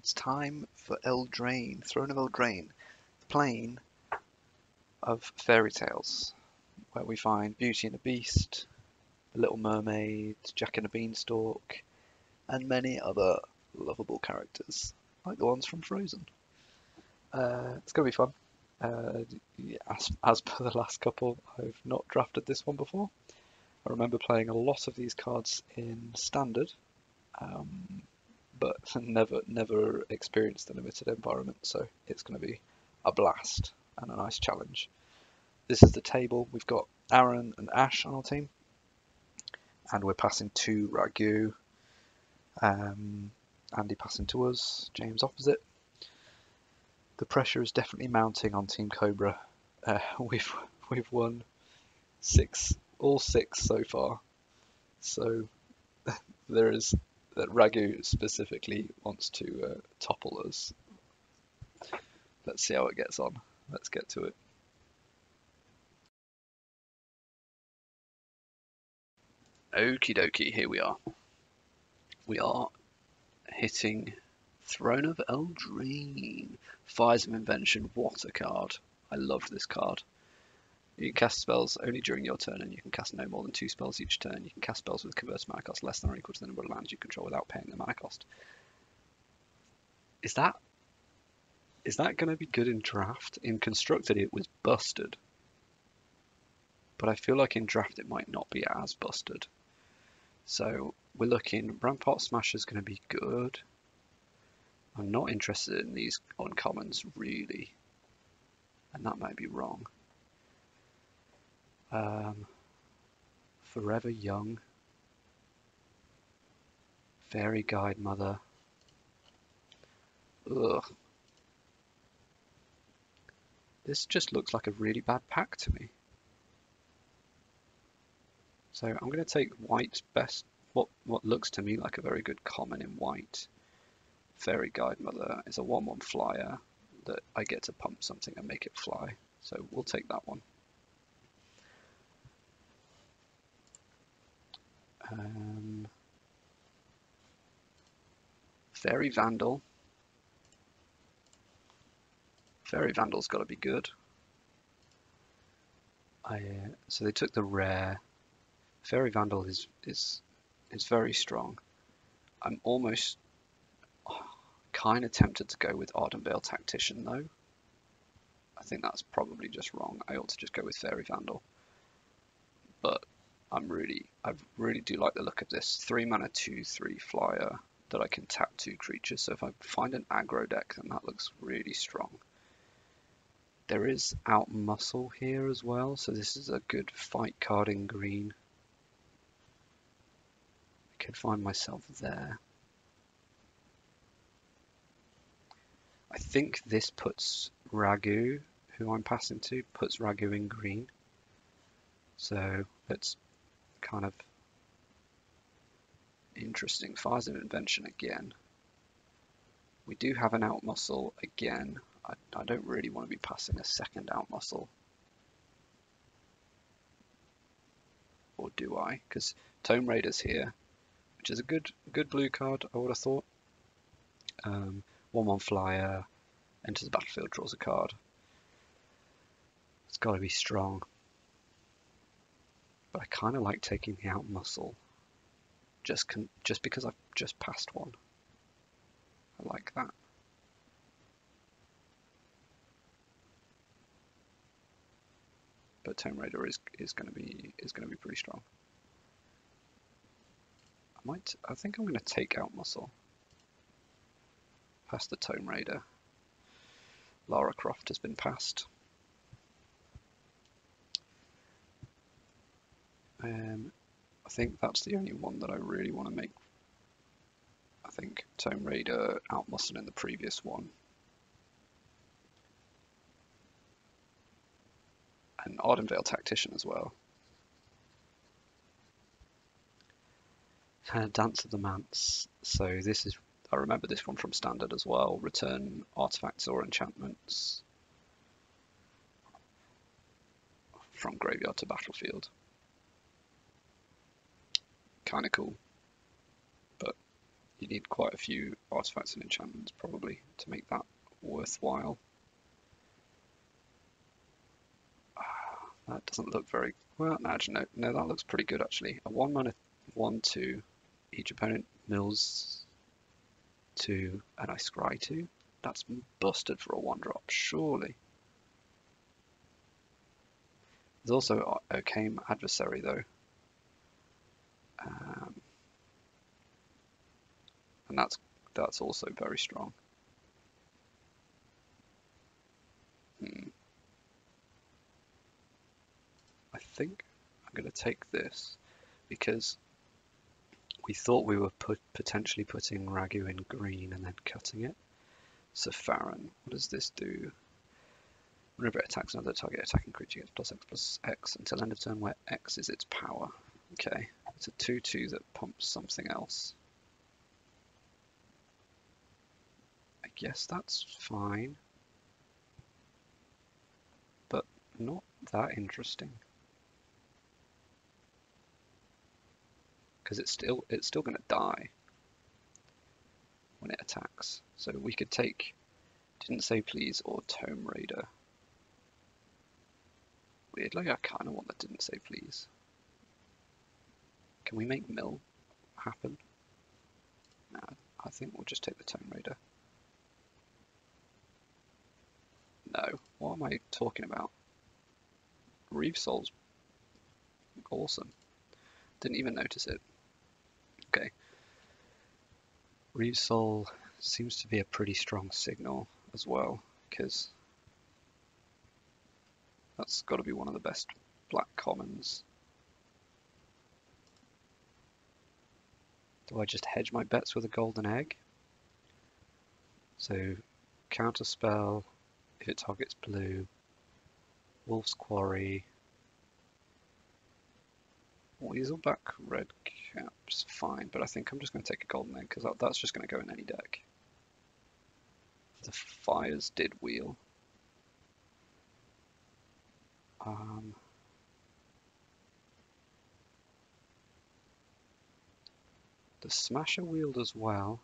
it's time for Eldraine, Throne of Eldraine, the plane of fairy tales, where we find Beauty and the Beast, the Little Mermaid, Jack and the Beanstalk, and many other lovable characters, like the ones from Frozen. It's going to be fun. As per the last couple, I've not drafted this one before. I remember playing a lot of these cards in Standard, but never experienced a limited environment, so it's going to be a blast and a nice challenge. This is the table. We've got Aaron and Ash on our team, and we're passing to Ragu. Andy passing to us, James opposite. The pressure is definitely mounting on Team Cobra. We've won all six so far, so there is that Ragu specifically wants to topple us. Let's see how it gets on. Let's get to it. Okie dokie, here we are. We are hitting Throne of Eldraine. Fires of Invention, what a card. I love this card. You can cast spells only during your turn, and you can cast no more than 2 spells each turn. You can cast spells with converted mana cost less than or equal to the number of lands you control without paying the mana cost. Is that going to be good in draft? In Constructed it was busted, but I feel like in draft it might not be as busted. So we're looking, Rampart Smasher is going to be good. I'm not interested in these uncommons really, and that might be wrong. Forever Young, Fairy Guide Mother. Ugh. This just looks like a really bad pack to me. So I'm going to take white's best, what looks to me like a very good common in white. Fairy Guide Mother is a 1/1 flyer that I get to pump something and make it fly. So we'll take that one. Fairy Vandal. Fairy Vandal's got to be good. So they took the rare. Fairy Vandal is very strong. I'm almost kind of tempted to go with Ardenvale Tactician though. I think that's probably just wrong. I ought to just go with Fairy Vandal. But I really do like the look of this 3 mana 2/3 flyer that I can tap 2 creatures. So if I find an aggro deck, then that looks really strong. There is Outmuscle here as well, so this is a good fight card in green. I could find myself there. I think this puts Ragu, who I'm passing to, puts Ragu in green. So that's kind of interesting. Fires of Invention again. We do have an Outmuscle again. I don't really want to be passing a second Outmuscle. Or do I? Because Tome Raider's here, which is a good blue card, I would have thought. 1/1 flyer, enters the battlefield, draws a card. It's got to be strong. But I kind of like taking the Outmuscle, just because I've just passed one. I like that. But Tome Raider is going to be pretty strong. I think I'm going to take Outmuscle. Pass the Tome Raider. Lara Croft has been passed. I think that's the only one that I really want to make. I think Tome Raider, Outmuscle in the previous one. And Ardenvale Tactician as well. Dance of the Manse. So this is, I remember this one from Standard as well. Return artifacts or enchantments from graveyard to battlefield. Kind of cool, but you need quite a few artifacts and enchantments probably to make that worthwhile. That doesn't look very well. No, actually, no, that looks pretty good actually. A 1-mana 1/2. Each opponent mills 2 and I scry 2. That's busted for a 1-drop, surely. There's also a Came Adversary though. And that's also very strong. I think I'm going to take this because we thought we were potentially putting Ragu in green and then cutting it. So Farron, what does this do? Whenever it attacks another target attacking creature, gets +X until end of turn where X is its power. Okay, it's a 2/2 that pumps something else. I guess that's fine, but not that interesting. Because it's still going to die when it attacks. So we could take Didn't Say Please or Tome Raider. Weirdly, I kind of want the Didn't Say Please. Can we make Mill happen? No, I think we'll just take the Tome Raider. No, what am I talking about? Reeve Soul's awesome. Didn't even notice it. Okay. Reeve Soul seems to be a pretty strong signal as well, because that's got to be one of the best black commons. Do I just hedge my bets with a golden egg? So counterspell if it targets blue, Wolf's Quarry, Weaselback, red caps, fine, but I think I'm just going to take a golden egg because that's just going to go in any deck. The fires did wheel. The Smasher wheeled as well.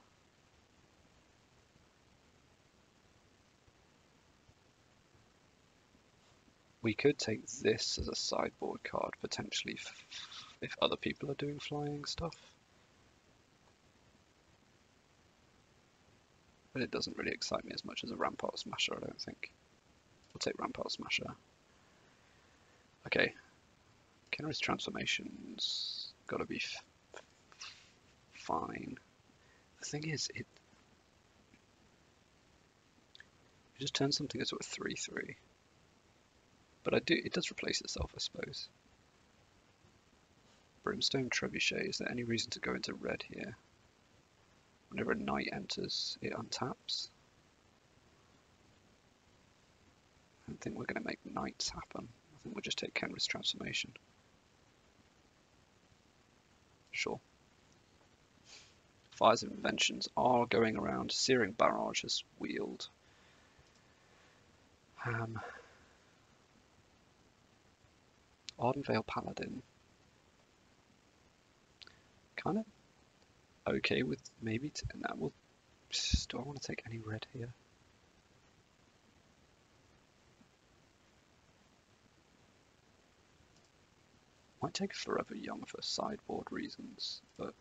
We could take this as a sideboard card potentially if other people are doing flying stuff. But it doesn't really excite me as much as a Rampart Smasher, I don't think. We'll take Rampart Smasher. Okay. Kenris Transformation's gotta be fine. The thing is, it just turns something into a 3/3. But it does replace itself, I suppose. Brimstone Trebuchet, is there any reason to go into red here? Whenever a knight enters, it untaps. I don't think we're going to make knights happen. I think we'll just take Kenris Transformation. Sure. Fires of Inventions are going around. Searing Barrage has wheeled. Ardenvale Paladin. Kind of okay with maybe. Do I want to take any red here? Might take Forever Young for sideboard reasons, but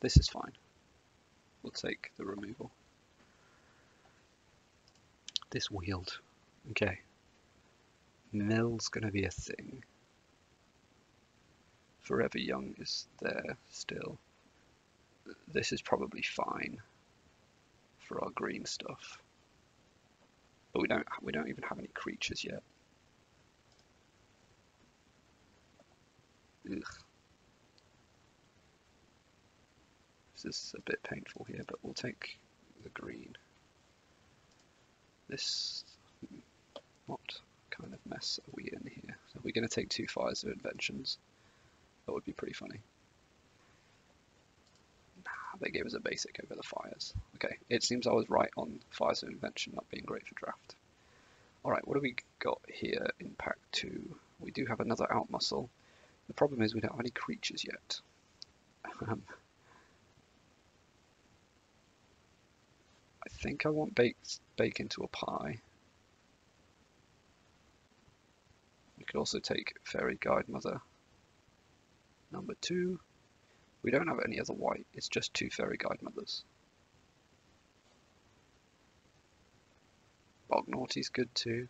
this is fine. We'll take the removal. This wheeled. Okay. Mill's gonna be a thing. Forever Young is there still. This is probably fine for our green stuff. But we don't even have any creatures yet. Ugh. This is a bit painful here, but we'll take the green. This, what kind of mess are we in here? So we're going to take 2 Fires of Inventions. That would be pretty funny. Nah, they gave us a basic over the fires. Okay, it seems I was right on Fires of Invention not being great for draft. Alright, what do we got here in pack 2? We do have another Outmuscle. The problem is we don't have any creatures yet. think I want bake into a pie. We could also take Fairy Godmother number 2. We don't have any other white, it's just 2 Fairy Godmothers. Bog Naughty's good too.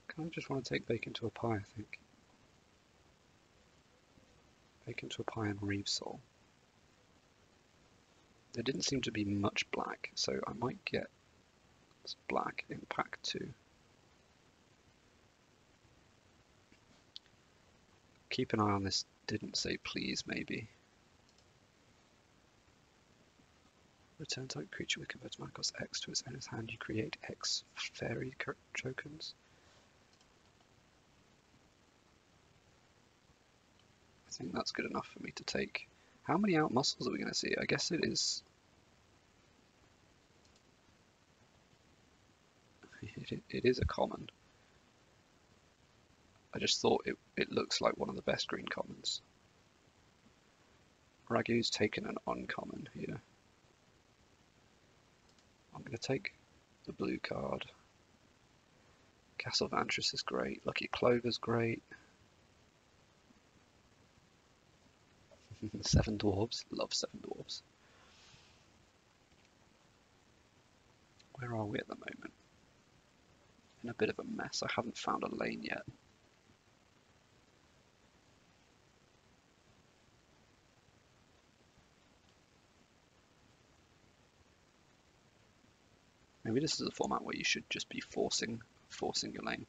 Kind of just want to take bake into a pie, I think. Bake into a pie and Reeve Soul. There didn't seem to be much black, so I might get black in pack 2. Keep an eye on this didn't say please maybe. Return type creature with converted mana cost X to its owner's hand. You create X fairy tokens. I think that's good enough for me to take. How many out muscles are we going to see? I guess it is. It is a common. I just thought it looks like one of the best green commons. Ragu's taken an uncommon here. I'm going to take the blue card. Castle Vantress is great. Lucky Clover's great. 7 dwarves. Love 7 dwarves. Where are we at the moment? In a bit of a mess. I haven't found a lane yet. Maybe this is a format where you should just be forcing your lane.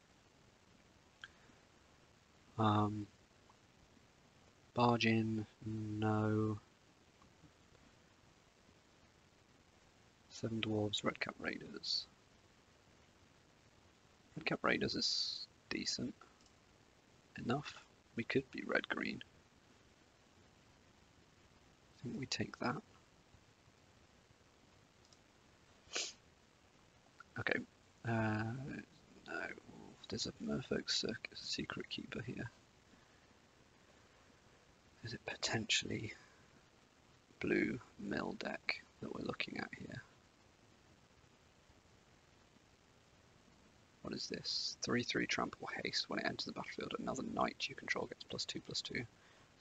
Barge in, no. 7 dwarves, Redcap Raiders. Redcap Raiders is decent enough. We could be red-green. I think we take that. Okay. No, there's a Merfolk Secret Keeper here. Is it potentially blue mill deck that we're looking at here? What is this? 3/3 trample haste. When it enters the battlefield, another knight you control gets +2/+2. So it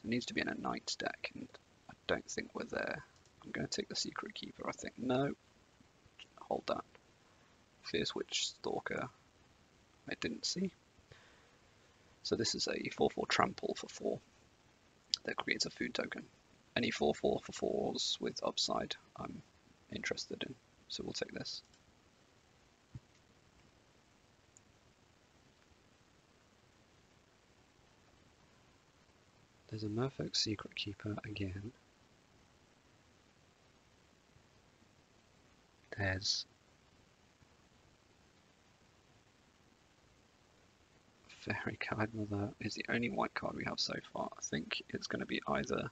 needs to be in a knight's deck, and I don't think we're there. I'm going to take the Secret Keeper, I think. No. Hold that. Fierce Witch Stalker. I didn't see. So this is a 4/4 trample for 4 that creates a food token. Any 4/4 for 4s with upside I'm interested in. So we'll take this. There's a Merfolk Secret Keeper again. There's Fairy Godmother is the only white card we have so far. I think it's going to be either.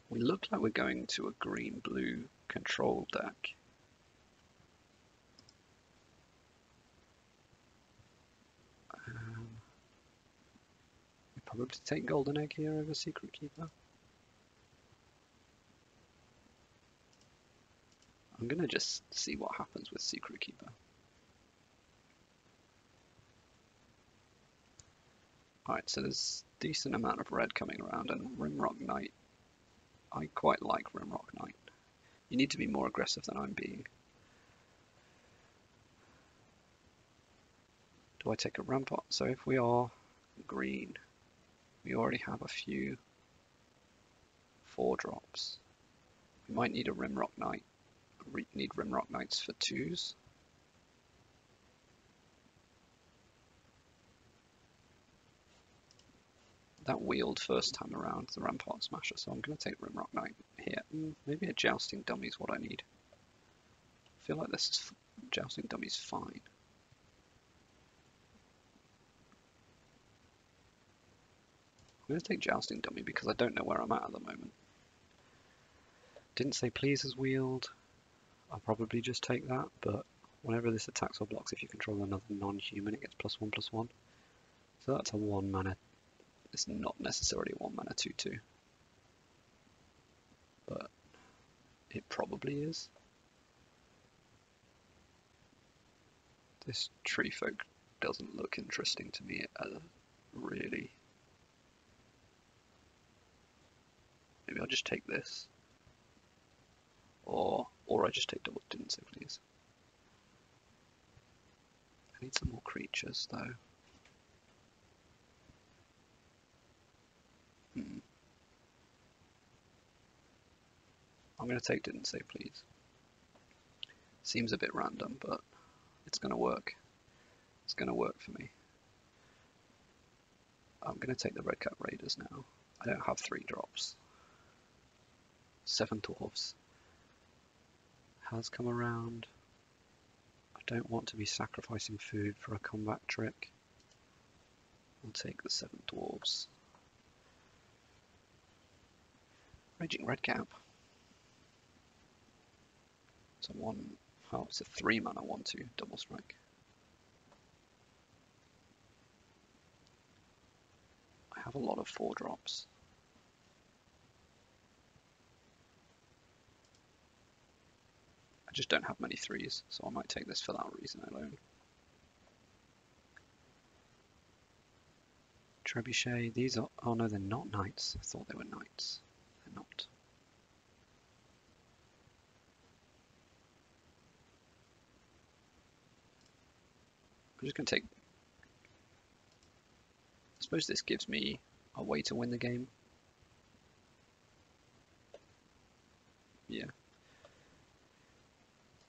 We look like we're going to a green-blue control deck. We probably take Golden Egg here over Secret Keeper. I'm going to just see what happens with Secret Keeper. Alright, so there's a decent amount of red coming around, and Rimrock Knight. I quite like Rimrock Knight. You need to be more aggressive than I'm being. Do I take a Rampart? So if we are green, we already have a few 4-drops. We might need a Rimrock Knight. We need Rimrock Knights for 2s. That wheeled first time around, the Rampart Smasher, so I'm going to take Rimrock Knight here. Maybe a Jousting Dummy is what I need. I feel like this is Jousting Dummy's fine. I'm going to take Jousting Dummy because I don't know where I'm at the moment. Didn't say please as wheeled. I'll probably just take that, but whenever this attacks or blocks, if you control another non-human, it gets +1/+1. So that's a 1 mana. It's not necessarily a 1 mana 2/2, but It probably is. This tree folk doesn't look interesting to me, really. Maybe I'll just take this. Or I just take double didn't say please. I need some more creatures though. I'm gonna take didn't say please. Seems a bit random, but it's gonna work. It's gonna work for me. I'm gonna take the Red Cap Raiders now. I don't have 3 drops. 7 dwarves has come around. I don't want to be sacrificing food for a combat trick. I'll take the 7 dwarves. Raging Red Cap. It's a 1. Oh, it's a 3 mana 1/2 double strike. I have a lot of 4 drops. I just don't have many 3s, so I might take this for that reason alone. Trebuchet, these are, oh no, they're not knights. I thought they were knights. They're not. I'm just going to take... I suppose this gives me a way to win the game. Yeah.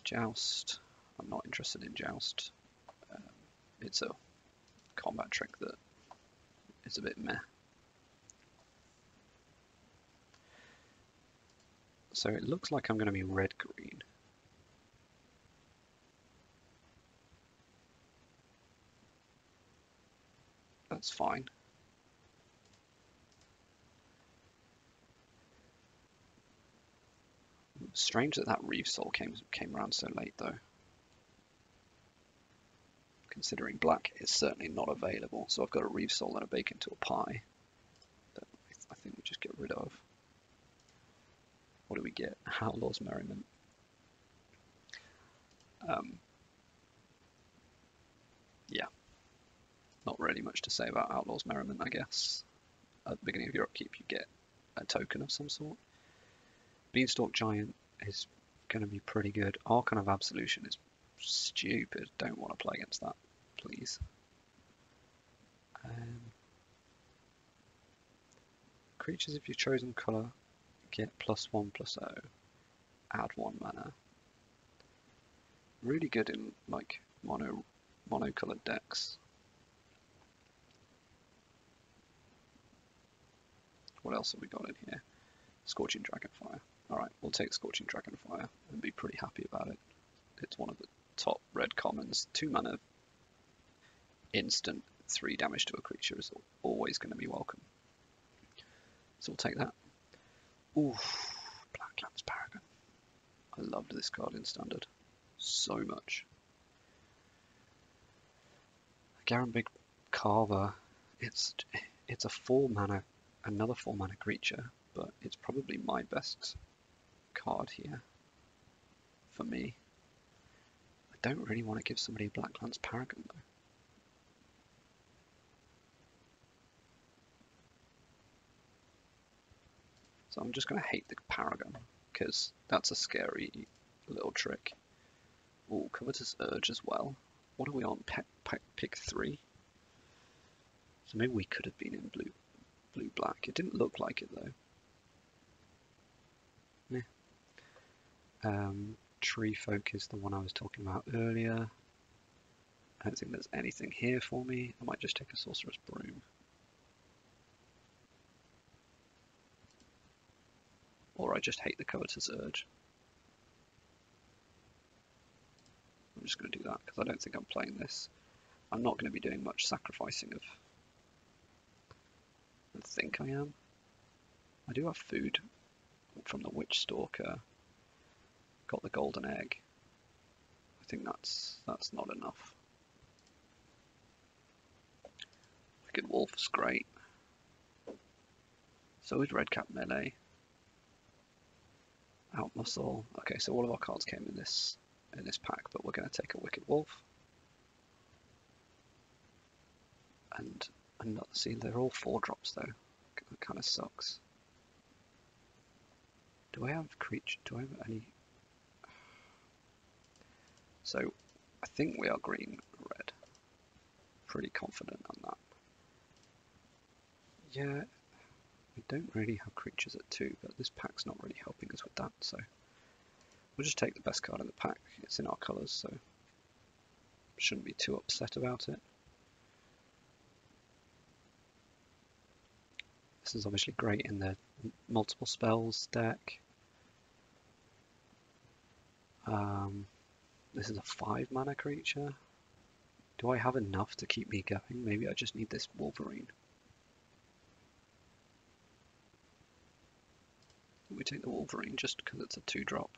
Joust. I'm not interested in Joust. It's a combat trick that is a bit meh. So it looks like I'm going to be red-green. That's fine. Strange that that Reeve Soul came around so late though. Considering black is certainly not available, so I've got a Reeve Soul and a bacon to a pie that I think we just get rid of. What do we get? Outlaw's Merriment. Yeah, not really much to say about Outlaw's Merriment, I guess. At the beginning of your upkeep you get a token of some sort. Beanstalk Giant is going to be pretty good. Archon of Absolution is stupid. Don't want to play against that, please. Creatures of your chosen colour get +1/+0. Add 1 mana. Really good in like mono-coloured decks. What else have we got in here? Scorching Dragonfire. Alright, we'll take Scorching Dragonfire and be pretty happy about it. It's one of the top red commons. 2 mana instant 3 damage to a creature is always going to be welcome. So we'll take that. Ooh, Blacklands Paragon. I loved this card in Standard so much. Garambig Carver. It's a 4 mana, another 4 mana creature, but it's probably my best card here for me. I don't really want to give somebody a Blacklands Paragon though. So I'm just going to hate the Paragon, because that's a scary little trick. Oh, Covetous Urge as well. What are we on? Pick 3? So maybe we could have been in blue-black. It didn't look like it though. Yeah. Tree Folk is the one I was talking about earlier. I don't think there's anything here for me. I might just take a Sorcerer's Broom. Or I just hate the Covetous Urge. I'm just going to do that because I don't think I'm playing this. I'm not going to be doing much sacrificing of... I think I am. I do have food from the Witch Stalker. Got the golden egg. I think that's not enough. Wicked Wolf's great. So is Red Cap Melee. Outmuscle. Okay, so all of our cards came in this pack, but we're going to take a Wicked Wolf. And another. See, they're all 4-drops though. That kind of sucks. Do I have creature? Do I have any? So, I think we are green, red. Pretty confident on that. Yeah, we don't really have creatures at 2, but this pack's not really helping us with that, so we'll just take the best card in the pack. It's in our colours, so shouldn't be too upset about it. This is obviously great in the multiple spells deck. This is a 5-mana creature. Do I have enough to keep me going? Maybe I just need this Wolverine. We take the Wolverine just because it's a 2-drop.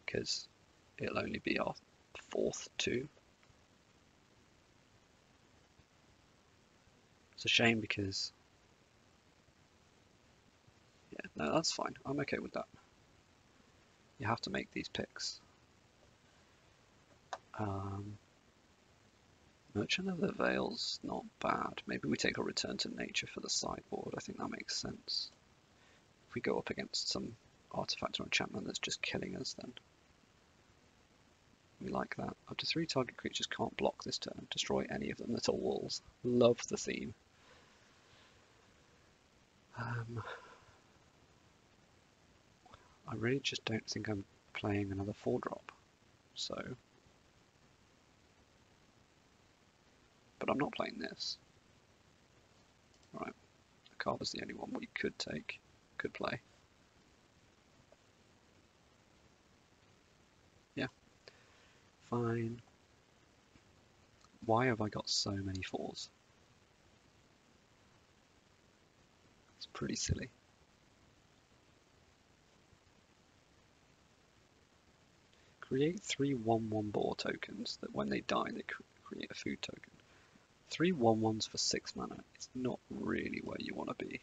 Because it'll only be our 4th 2. It's a shame because... yeah, no, that's fine. I'm okay with that. You have to make these picks. Merchant of the Veil's not bad. Maybe we take a Return to Nature for the sideboard. I think that makes sense. If we go up against some artifact or enchantment that's just killing us, then we like that. Up to 3 target creatures can't block this turn. Destroy any of them that are walls. Love the theme. I really just don't think I'm playing another 4-drop. So... but I'm not playing this. Right, the card was the only one we could take, could play. Yeah, fine. Why have I got so many 4s? It's pretty silly. Create 3 1/1 boar tokens that when they die they create a food token. 3 1/1s for 6 mana. It's not really where you want to be.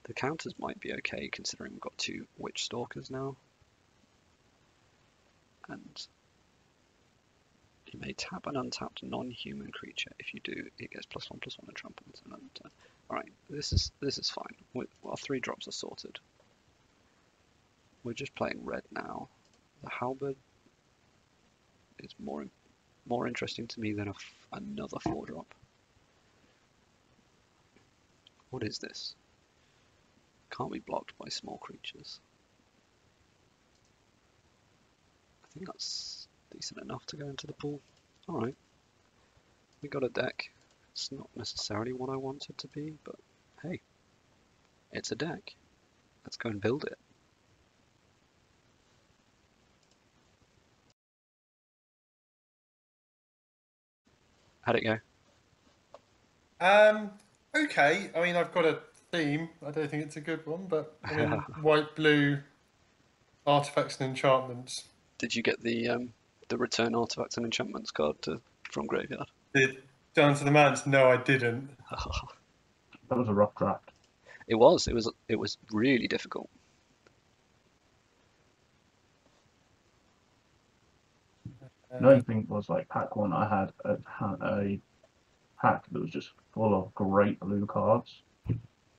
The counters might be okay considering we've got 2 Witch Stalkers now. And you may tap an untapped non-human creature. If you do, it gets +1/+1 and trample until another turn. Alright, this is fine. Our 3 drops are sorted. We're just playing red now. The halberd is more interesting to me than another 4-drop. What is this? Can't be blocked by small creatures. I think that's decent enough to go into the pool. Alright. We got a deck. It's not necessarily what I want it to be, but hey, it's a deck. Let's go and build it. How'd it go? Okay. I mean, I've got a theme. I don't think it's a good one, but I mean, white, blue, artifacts and enchantments. Did you get the return artifacts and enchantments card from graveyard? Down to the Mans? No, I didn't. That was a rough draft. It was really difficult. The only thing was, like, pack 1, I had a pack that was just full of great blue cards.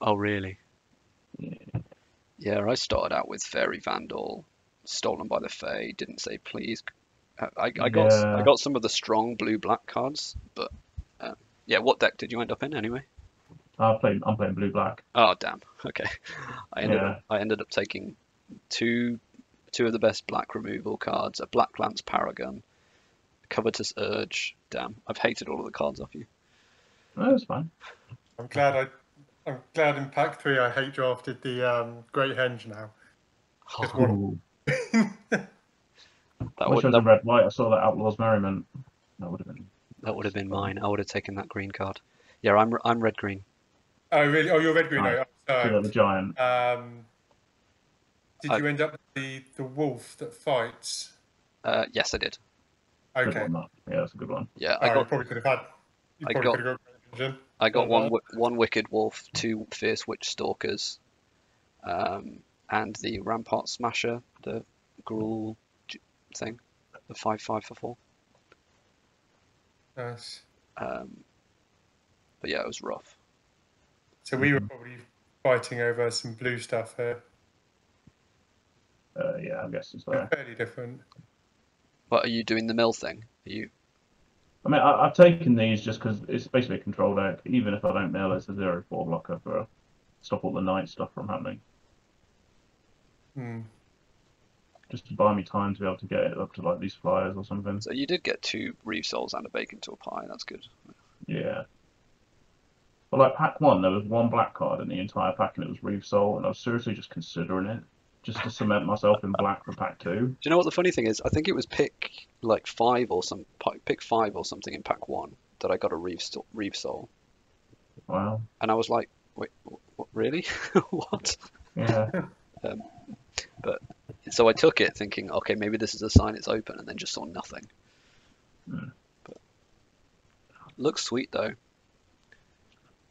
Oh, really? Yeah. Yeah, I started out with Fairy Vandal, Stolen by the Fae, didn't say please. I got some of the strong blue-black cards, but yeah, what deck did you end up in anyway? I'm playing blue-black. Oh, damn. Okay. I ended up taking two of the best black removal cards, a Black Lance Paragon, Covetous Urge. Damn, I've hated all of the cards off you. No, that's fine. I'm glad in pack 3 I hate drafted the Great Henge now. Oh. I wish I was in red-white. I saw that Outlaws Merriment. That would have been mine. I would have taken that green card. Yeah, I'm red-green. Oh, really? Oh, you're red-green. Right. The giant. Did you end up with the wolf that fights? Yes, I did. Good Okay. one, that. Yeah, that's a good one. Yeah, You probably could have had. You I probably got- could have got Dungeon. I got Like one wicked wolf, 2 fierce witch stalkers, and the rampart smasher, the gruel thing, the 5/5 for 4. Nice. But yeah, it was rough. So we were probably fighting over some blue stuff here. Yeah, I guess it's They're there. fairly different. But are you doing the mill thing? Are you? I mean, I've taken these just because it's basically a control deck. Even if I don't mill, it's a 0/4 blocker for stop all the night stuff from happening. Just to buy me time to be able to get it up to like these flyers or something. So you did get 2 reef souls and a bacon to a pie. That's good. Yeah. But like pack 1, there was 1 black card in the entire pack, and it was Reef Soul, and I was seriously just considering it, just to cement myself in black for pack 2. Do you know what the funny thing is? I think it was pick 5 or something in pack 1 that I got a reef soul, Wow. and I was like, wait, what, really? What? Yeah. But so I took it thinking, okay, maybe this is a sign it's open, and then just saw nothing. But looks sweet though.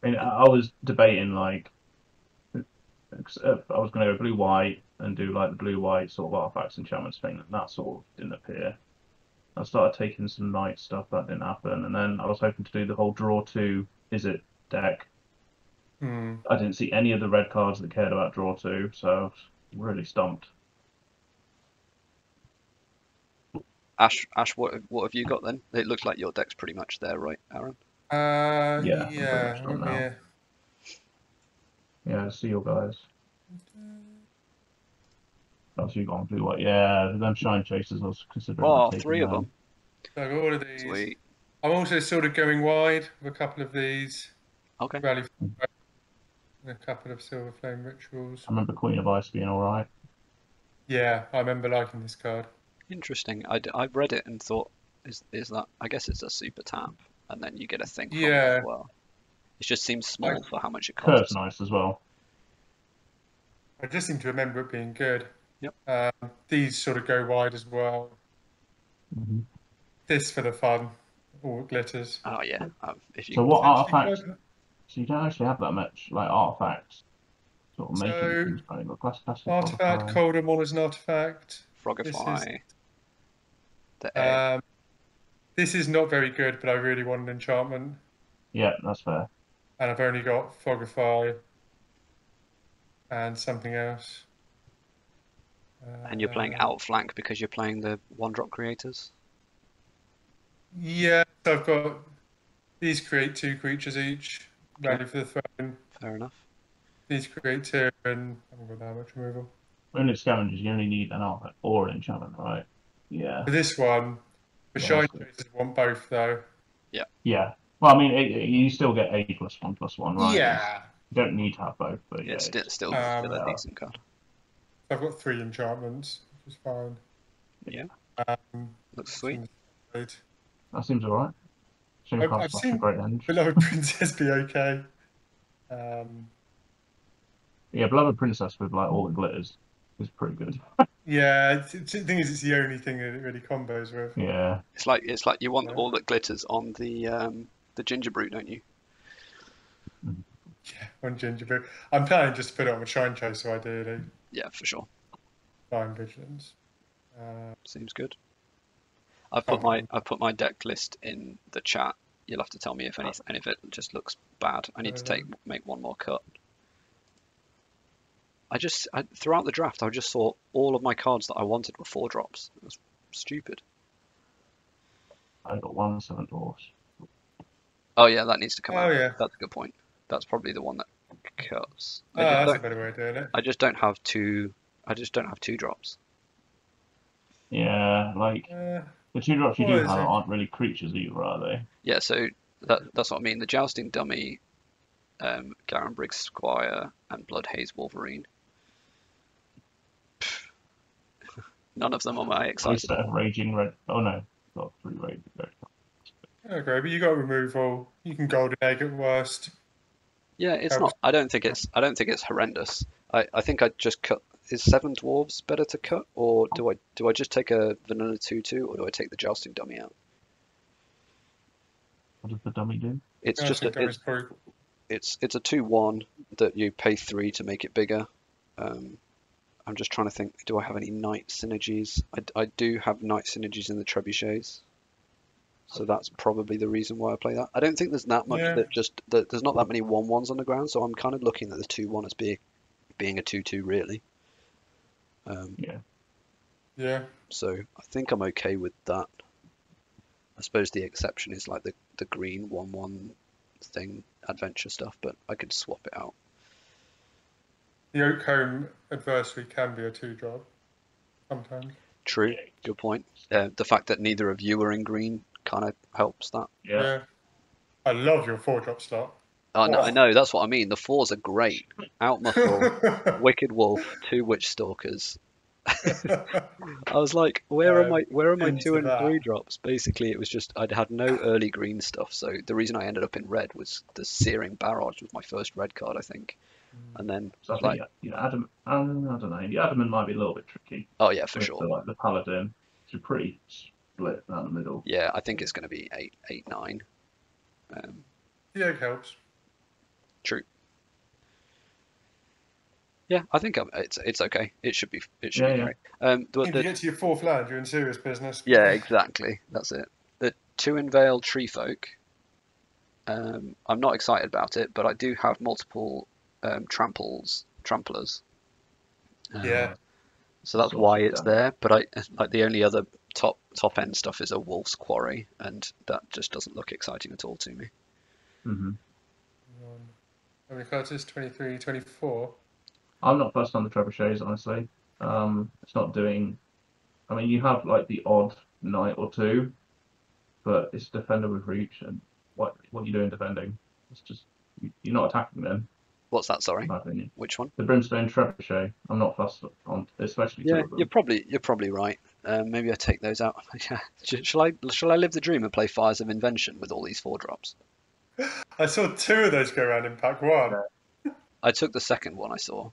I mean, I was debating like, I was going to go blue-white and do like the blue-white sort of artifacts enchantments thing, and that sort of didn't appear. I started taking some night stuff, that didn't happen, and then I was hoping to do the whole draw 2 is it deck. I didn't see any of the red cards that cared about draw 2, so I was really stumped. Ash, what have you got then? It looks like your deck's pretty much there, right, Aaron? Yeah, I'm pretty Yeah. much done now. Yeah, see you guys. That's you gone blue-white. Yeah, them shine chasers I was considering. Oh, taking 3 of them. So I've got all of these. Sweet. I'm also sort of going wide with a couple of these. Okay. Rally and a couple of Silver Flame Rituals. I remember Queen of Ice being alright. Yeah, I remember liking this card. Interesting. I read it and thought, is that? I guess it's a super tap, and then you get a thing from it Yeah. as well. It just seems small for how much it Curve's costs. nice as well. I just seem to remember it being good. Yep. These sort of go wide as well. This for the fun. All glitters. Oh yeah. If you So what artifacts? Potentially So you don't actually have that much like artifacts. Sort of making So, things kind of classic Artifact, Coldemon is an artifact. Frogify, the egg. This is not very good, but I really want an enchantment. Yeah, that's fair. And I've only got Frogify and something else. And you're playing outflank because you're playing the 1-drop creators. Yeah, so I've got these create 2 creatures each. Rally for the throne. Fair enough. These create 2, and I haven't got that much removal. When it's scavengers, you only need an artifact or an enchantment, right? Yeah. For this one, for Yeah, Shine that's good. Chasers, I want both though. Yeah. Well, I mean, you still get a +1/+1, right? Yeah. You don't need to have both, but yeah. It's still Um, a decent card. I've got 3 enchantments, which is fine. Yeah. Um, Looks sweet. good. That seems alright. I've seen great end. Beloved Princess be okay. Yeah, Beloved Princess with like all the glitters is pretty good. Yeah, the thing is, it's the only thing that it really combos with. Yeah. It's like you want Yeah. all that glitters on the Gingerbread, don't you? Yeah, on Gingerbread. I'm planning just to put it on a Shine Chaser, ideally. Yeah, for sure. Fine Vigilance. Seems good. I've put my deck list in the chat. You'll have to tell me if any of it just looks bad. I need to make one more cut. Throughout the draft, I just saw all of my cards that I wanted were 4-drops. It was stupid. I got 1 7 dwarfs. Oh yeah, that needs to come Oh, out. yeah. That's a good point. That's probably the one that cuts. That's a better way of doing it. I just don't have 2-drops. Yeah, like the 2-drops you what do is have it? aren't really creatures either, are they? Yeah, so that's what I mean. The Jousting Dummy, Garen Briggs Squire, and Bloodhaze Wolverine. None of them are my Three excited. set of Raging Red. Oh no, got 3 Raging Red. Okay, but you got removal. You can Golden Egg at worst. Yeah, it's not. I don't think it's horrendous. I think I just cut. is 7 dwarves better to cut, or do I just take a vanilla 2/2, or do I take the jousting dummy out? What does the dummy do? It's I just think a, that is probably it's a 2/1 that you pay 3 to make it bigger. I'm just trying to think, do I have any knight synergies? I do have knight synergies in the trebuchets, so that's probably the reason why I play that. I don't think there's that much that there's not that many 1/1s on the ground, so I'm kind of looking at the 2/1 as being a 2/2 really. yeah. So I think I'm okay with that. I suppose the exception is like the green 1/1 thing, adventure stuff, but I could swap it out. The Oakhome adversary can be a 2-drop sometimes. True, good point. The fact that neither of you are in green kind of helps that. Yeah. I love your 4-drop slot. Oh, no, I know, that's what I mean. The 4s are great. Outmuscle, Wicked Wolf, 2 Witch Stalkers. I was like, where are my 2 and 3 drops? Basically, it was just I'd had no early green stuff, so the reason I ended up in red was the Searing Barrage was my first red card, I think. And then So I think Adam, I don't know. The Adamant might be a little bit tricky. Oh yeah, for sure. The Paladin, it's a pretty split down the middle. Yeah, I think it's going to be 8, 9. The egg helps. True. Yeah, I think it's okay. It should be be great. If you get to your 4th land, you're in serious business. Yeah, exactly. That's it. The 2-in-Veil Treefolk. I'm not excited about it, but I do have multiple tramplers. Yeah. So that's why it's there. But the only other top end stuff is a Wolf's Quarry, and that just doesn't look exciting at all to me. Mm-hmm. How many cards is 23, 24? I'm not fussed on the trebuchets, honestly. It's not doing. I mean, you have like the odd knight or 2, but it's defender with reach, and what are you doing defending? It's just you're not attacking them. What's that? Sorry. In my opinion. Which one? The Brimstone Trebuchet. I'm not fussed on, especially. Yeah, 2 of them. you're probably right. Maybe I take those out. Shall I live the dream and play Fires of Invention with all these 4 drops? I saw 2 of those go around in pack 1. I took the second one I saw.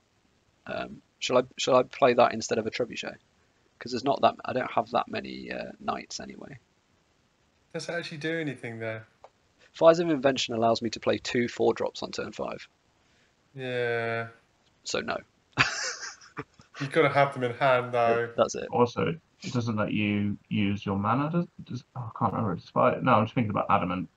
Shall I play that instead of a trebuchet? Because there's not that I don't have that many knights anyway. Does it actually do anything there? Fires of Invention allows me to play 2 4-drops on turn 5. Yeah. So no. You've got to have them in hand though. That's it. Also, it doesn't let you use your mana. I can't remember. No, I'm just thinking about Adamant.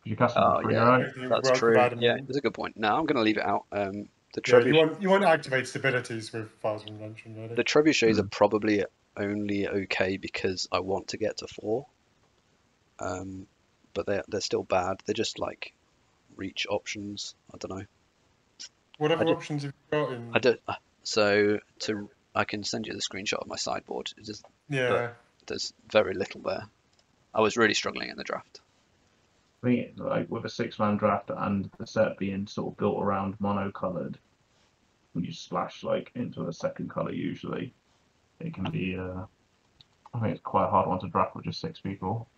You cast it for free, right? That's true. Yeah, that's a good point. No, I'm going to leave it out. You want activated abilities with Fires of Invention, really. The trebuchets are probably only okay because I want to get to 4. But they're still bad. They're just like reach options. I don't know. What other options have you got in? I don't. So I can send you the screenshot of my sideboard. But there's very little there. I was really struggling in the draft. I think like with a 6-man draft and the set being sort of built around mono-coloured, when you splash like into a second colour usually, it can be. I think it's quite a hard one to draft with just 6 people.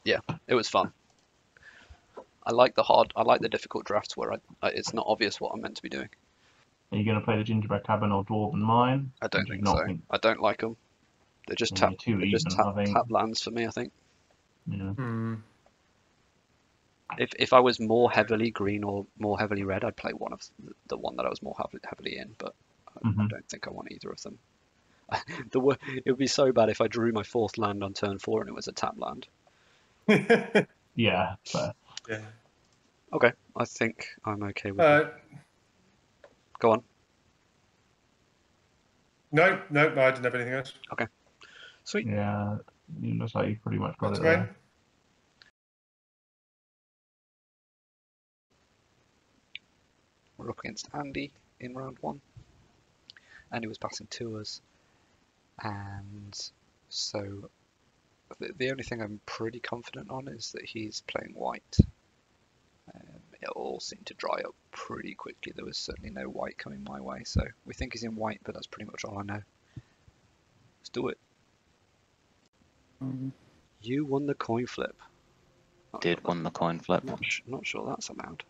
Yeah, it was fun. I like the difficult drafts where it's not obvious what I'm meant to be doing. Are you going to play the Gingerbread Cabin or Dwarven Mine? I don't think so. I don't like them. They're just tap lands for me, I think. Yeah. If I was more heavily green or more heavily red, I'd play one of the one that I was more heavily in, but I don't think I want either of them. It would be so bad if I drew my 4th land on turn 4 and it was a tap land. Yeah, fair. Yeah. Okay, I think I'm okay with that. Go on. No, I didn't have anything else. Okay. Sweet. Yeah, it looks like you pretty much got it there. We're up against Andy in round 1. Andy was passing to us. And so the only thing I'm pretty confident on is that he's playing white. It all seemed to dry up pretty quickly. There was certainly no white coming my way, so we think he's in white, but that's pretty much all I know. Let's do it. You won the coin flip. Won the coin flip. Not sure that's allowed.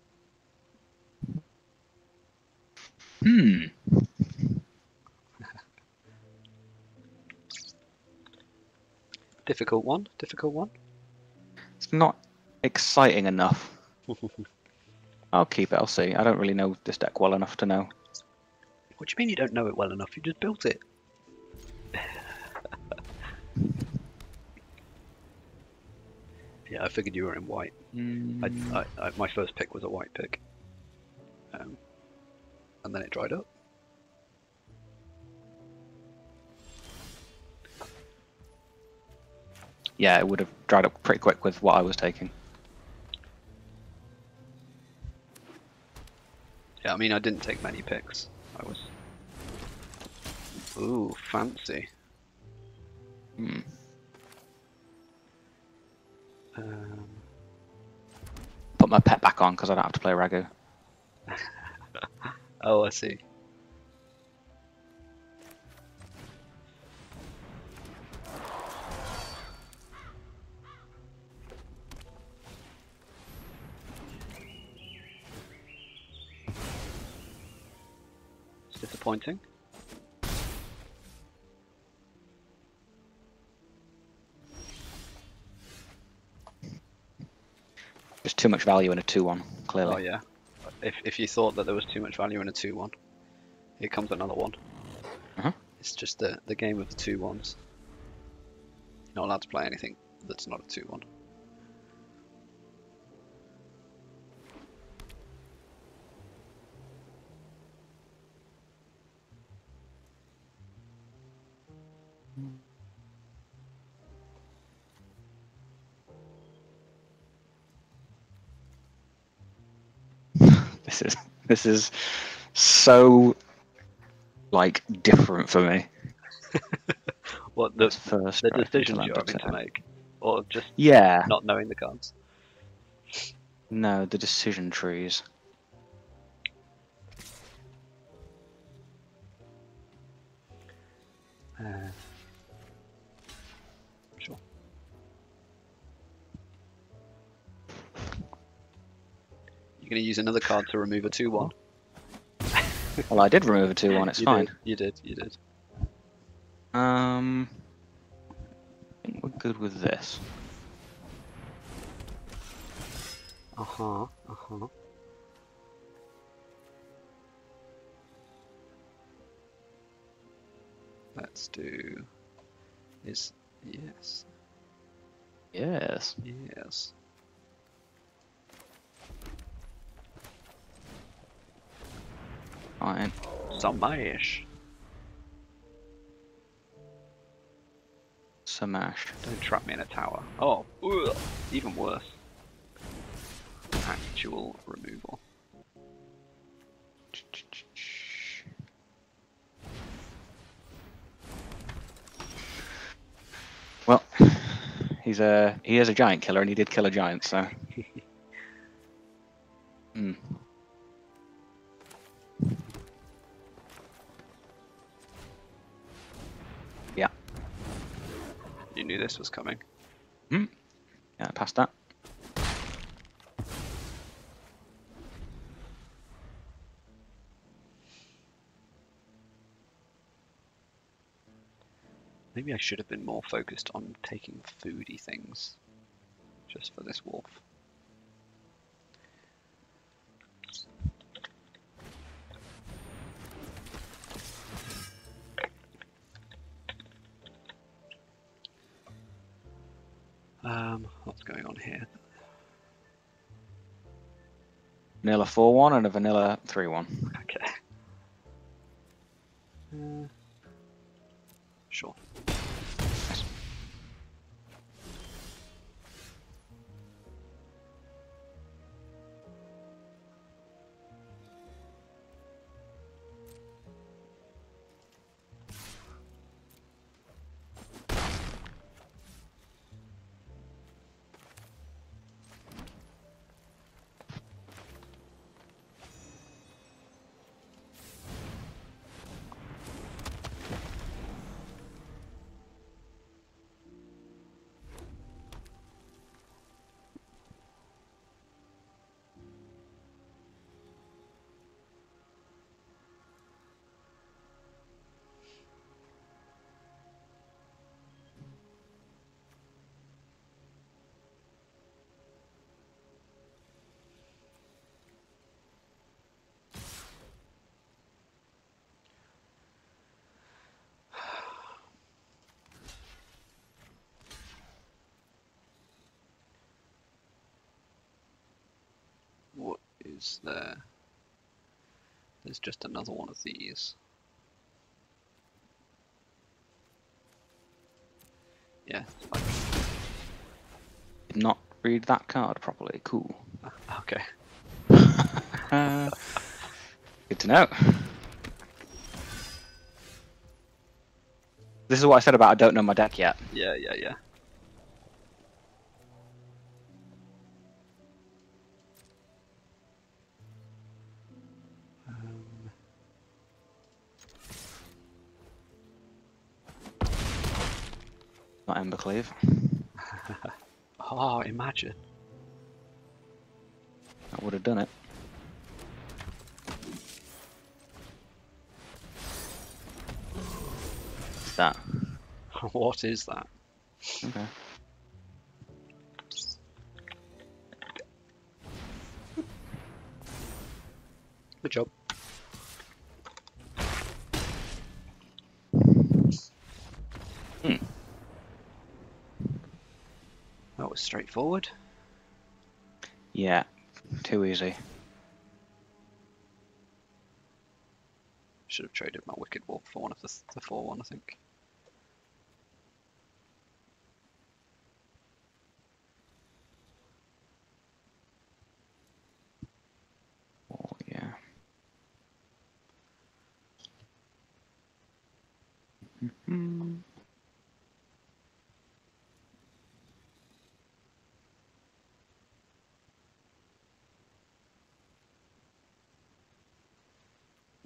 Difficult one. Difficult one. It's not exciting enough. I'll keep it. I'll see. I don't really know this deck well enough to know. What do you mean you don't know it well enough? You just built it. Yeah, I figured you were in white. My first pick was a white pick. And then it dried up. Yeah, it would have dried up pretty quick with what I was taking. Yeah, I mean, I didn't take many picks. I was... Ooh, fancy. Hmm. Put my pet back on because I don't have to play Ragu. Oh, I see. It's disappointing. There's too much value in a 2-1, clearly. Oh yeah. If you thought that there was too much value in a 2-1, here comes another one. It's just the game of the 2-1s. You're not allowed to play anything that's not a 2-1. This is so like different for me. What the First decisions you're having to make, or just Yeah. not knowing the cards? No, the decision trees. Sure. You're going to use another card to remove a 2-1. Well, I did remove a 2-1. It's fine. You did. I think we're good with this. Uh-huh. Let's do is yes. Yes. Yes. Fine. Smash. Smash. Don't trap me in a tower. Oh, ugh, even worse. Actual removal. Well, he is a giant killer, and he did kill a giant, so. Yeah. You knew this was coming. Yeah, past that. Maybe I should have been more focused on taking foody things. Just for this wolf. What's going on here? Vanilla 4-1 and a vanilla 3-1. Okay. Sure. is there? There's just another one of these. Yeah. Did not read that card properly. Cool. Okay. Good to know. This is what I said about I don't know my deck yet. Yeah. Not Embercleave. Oh, imagine. That would have done it. What's that? What is that? Okay. Good job. That was straightforward. Yeah, too easy. Should have traded my Wicked Wolf for one of the 4-1, I think. Oh, yeah.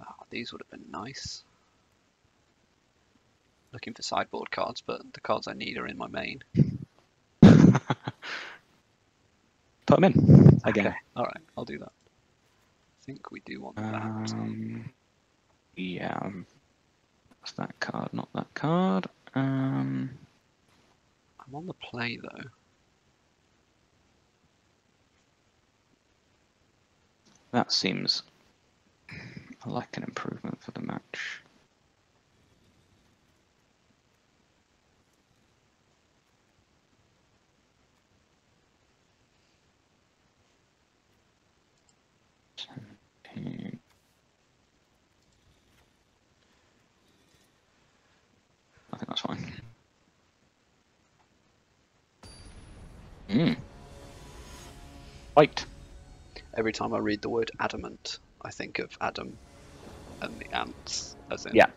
Oh, these would have been nice. Looking for sideboard cards, but the cards I need are in my main. Put them in again. Okay, alright, I'll do that. I think we do want that. Yeah. That's that card, not that card. I'm on the play though. That seems like an improvement for the match. I think that's fine. White. Every time I read the word adamant, I think of Adam and the ants, as in Yeah.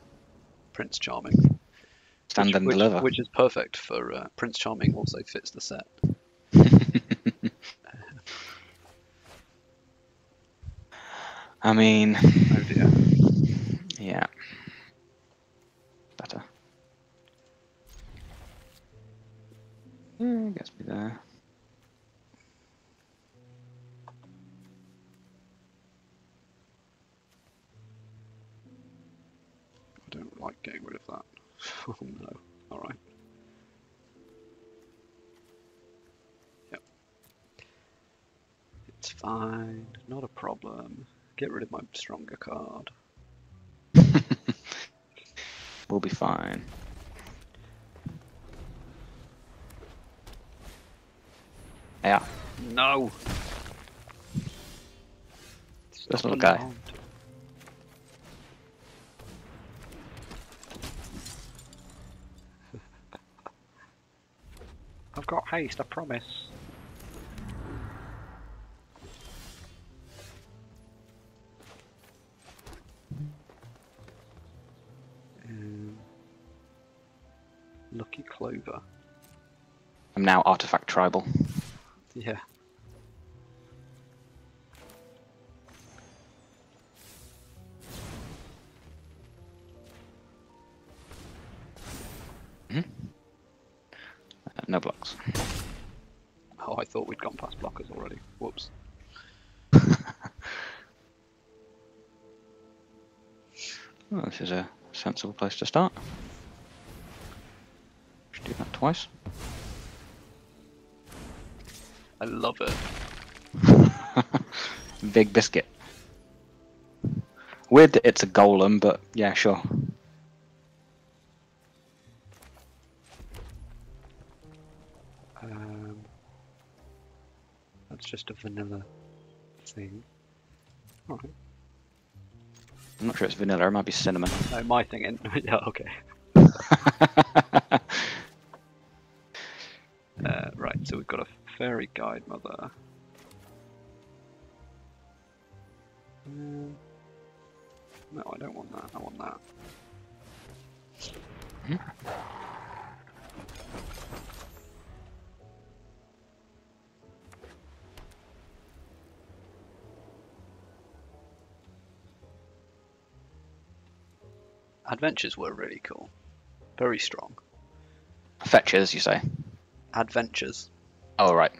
Prince Charming. Stand and deliver. Which is perfect for Prince Charming, also fits the set. I mean, Oh dear. yeah. Better. Gets me there. I don't like getting rid of that. Oh no. Alright. Yep. It's fine. Not a problem. Get rid of my stronger card. We'll be fine. Yeah. No! This little guy. I've got haste, I promise. Lucky Clover. I'm now Artifact Tribal. Yeah. No blocks. Oh, I thought we'd gone past blockers already. Whoops. Well, this is a sensible place to start. Should do that twice. I love it. Big biscuit. Weird that it's a golem, but yeah, sure. That's just a vanilla thing. Alright. I'm not sure it's vanilla, it might be cinnamon. No, my thing. Yeah, okay. Right, so we've got a fairy guide mother. No, I don't want that. I want that. Adventures were really cool. Very strong. Fetches, you say? Adventures. Oh, right.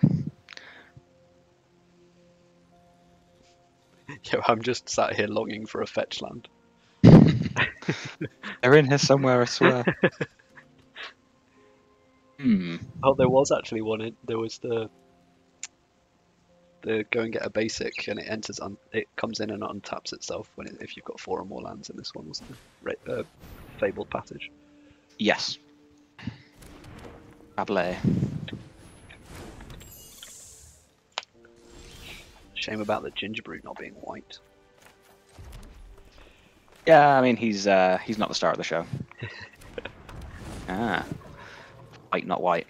Yo, I'm just sat here longing for a fetch land. They're in here somewhere, I swear. Hmm. Oh, there was actually one. There was the go and get a basic, and it enters. It comes in and untaps itself if you've got 4 or more lands in this one, wasn't it? Fabled passage. Yes. Fabled. Shame about the Gingerbread not being white. Yeah, I mean he's not the star of the show. Ah. White, not white.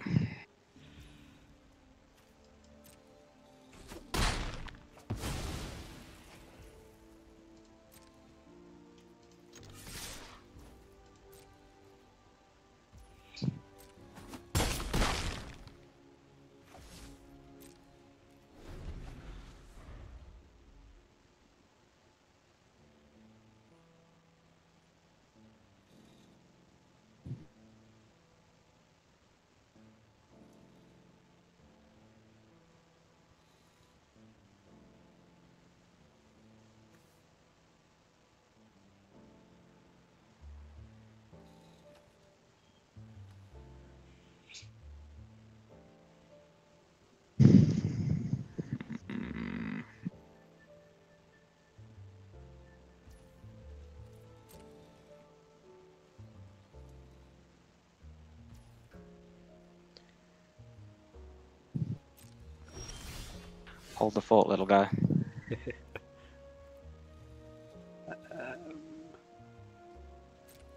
Hold the fort, little guy.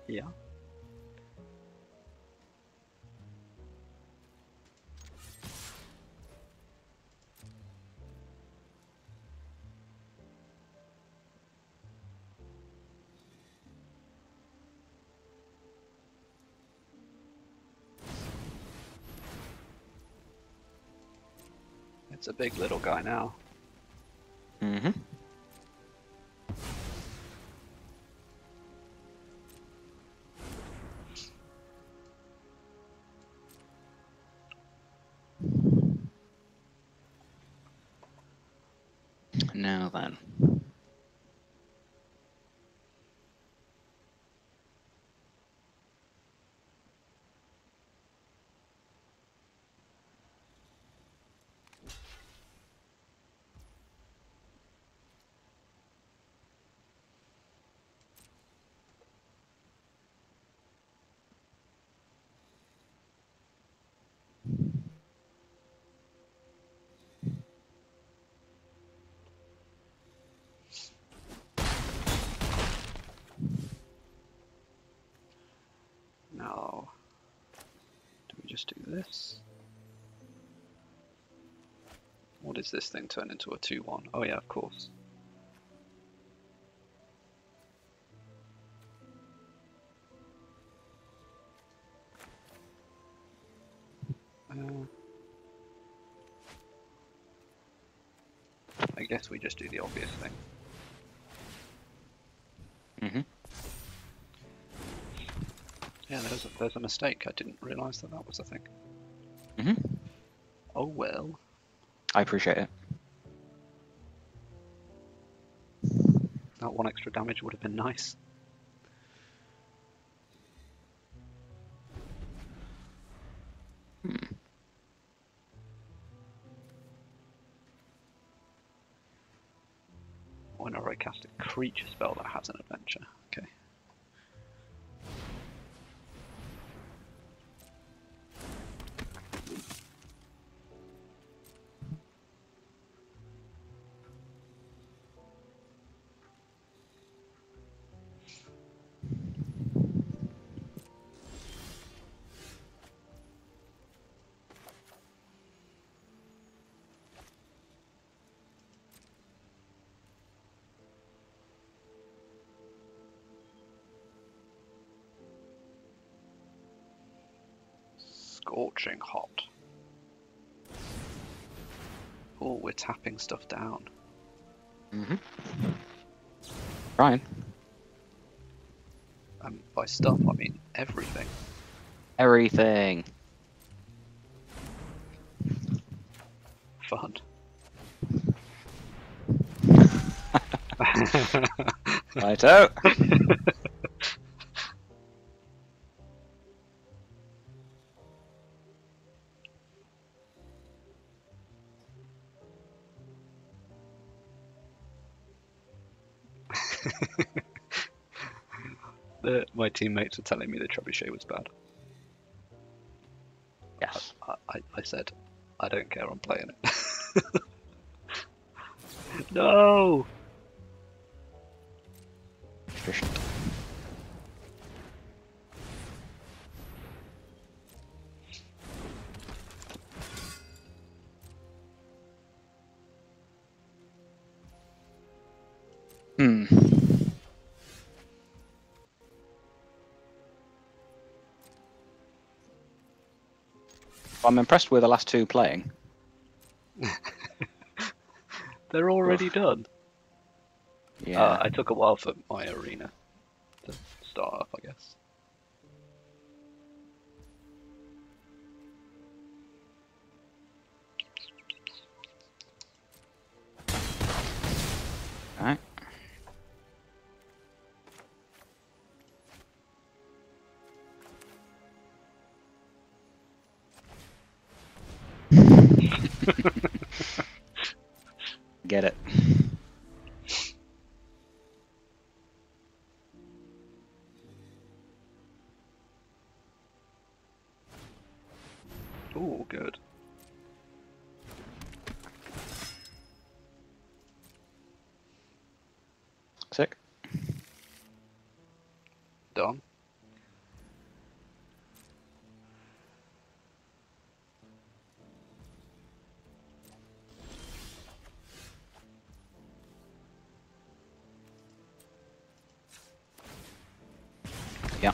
Yeah. It's a big little guy now. Mm-hmm. Now then. Now, do we just do this? What is this thing turn into a 2/1? Oh yeah, of course. I guess we just do the obvious thing. Mm-hmm. Yeah, there's a mistake. I didn't realise that was a thing. Mm-hmm. Oh well. I appreciate it. That 1 extra damage would have been nice. Hmm. Whenever I cast a creature spell that has an adventure. Okay. scorching hot. Oh, we're tapping stuff down. Mm-hmm. Trying. By stuff, I mean everything. Everything. Fun. Right out. My teammates were telling me the trebuchet was bad. Yes. I said, I don't care, I'm playing it. No! Efficient. Hmm. I'm impressed with the last two playing. They're already done. Yeah. I took a while for my arena to start up, I guess. Alright. Get it. Ooh, good. Sick. Done. Yeah.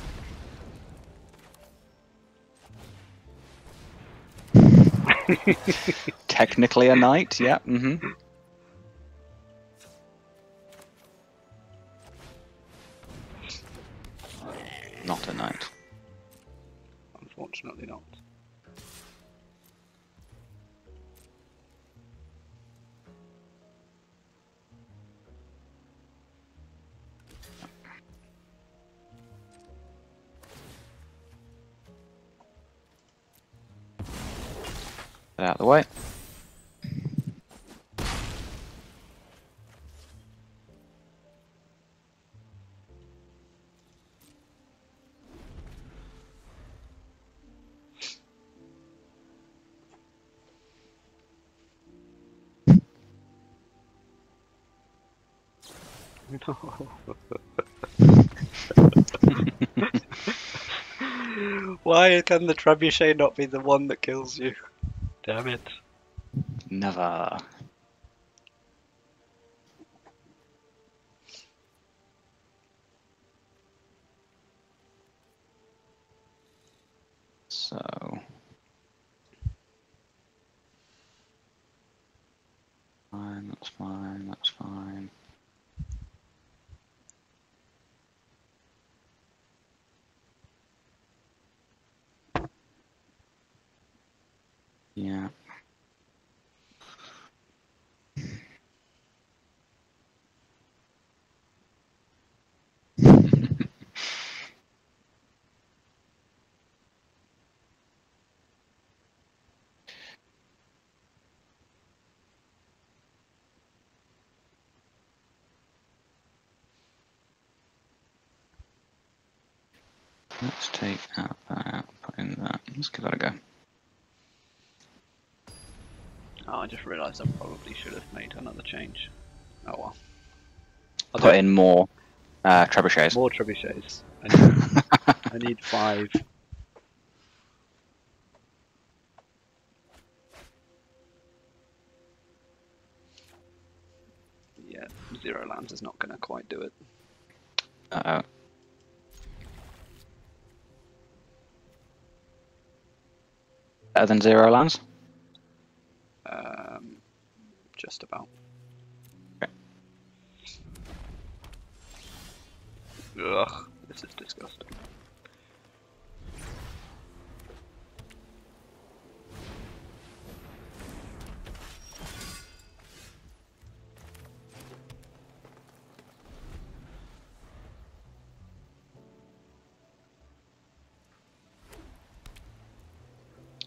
Technically a knight, yeah. Mm-hmm. Not a knight. Unfortunately not. Get out of the way. No. Why can the trebuchet not be the one that kills you? Damn it. Never. So. Fine, that's fine, that's fine. Yeah. Let's take out that, put in that. Let's give that a go. Oh, I just realised I probably should have made another change. Oh well. I'll Put do in more trebuchets. more trebuchets. I need 5. Yeah, 0 lands is not going to quite do it. Uh-oh. better than 0 lands? Just about. Okay. Ugh, this is disgusting.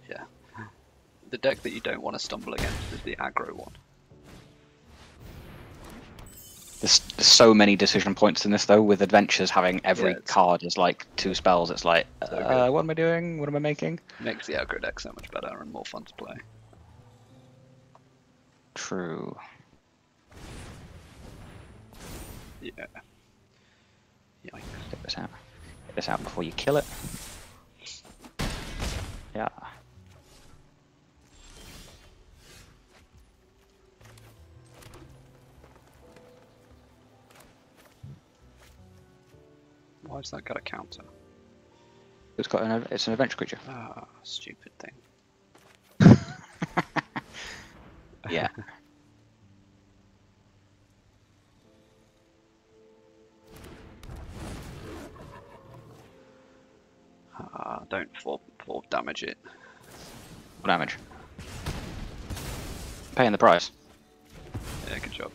Yeah. The deck that you don't want to stumble against is the aggro one. There's so many decision points in this though, with adventures having every Yeah, card as like 2 spells. It's like, So good. what am I doing? What am I making? Makes the aggro deck so much better and more fun to play. True. Yeah. Yikes. Get this out. Get this out before you kill it. Yeah. Why's that got a counter? It's got it's an adventure creature. Ah, stupid thing. Yeah. Don't four damage it. What damage? Paying the price. Yeah, good job.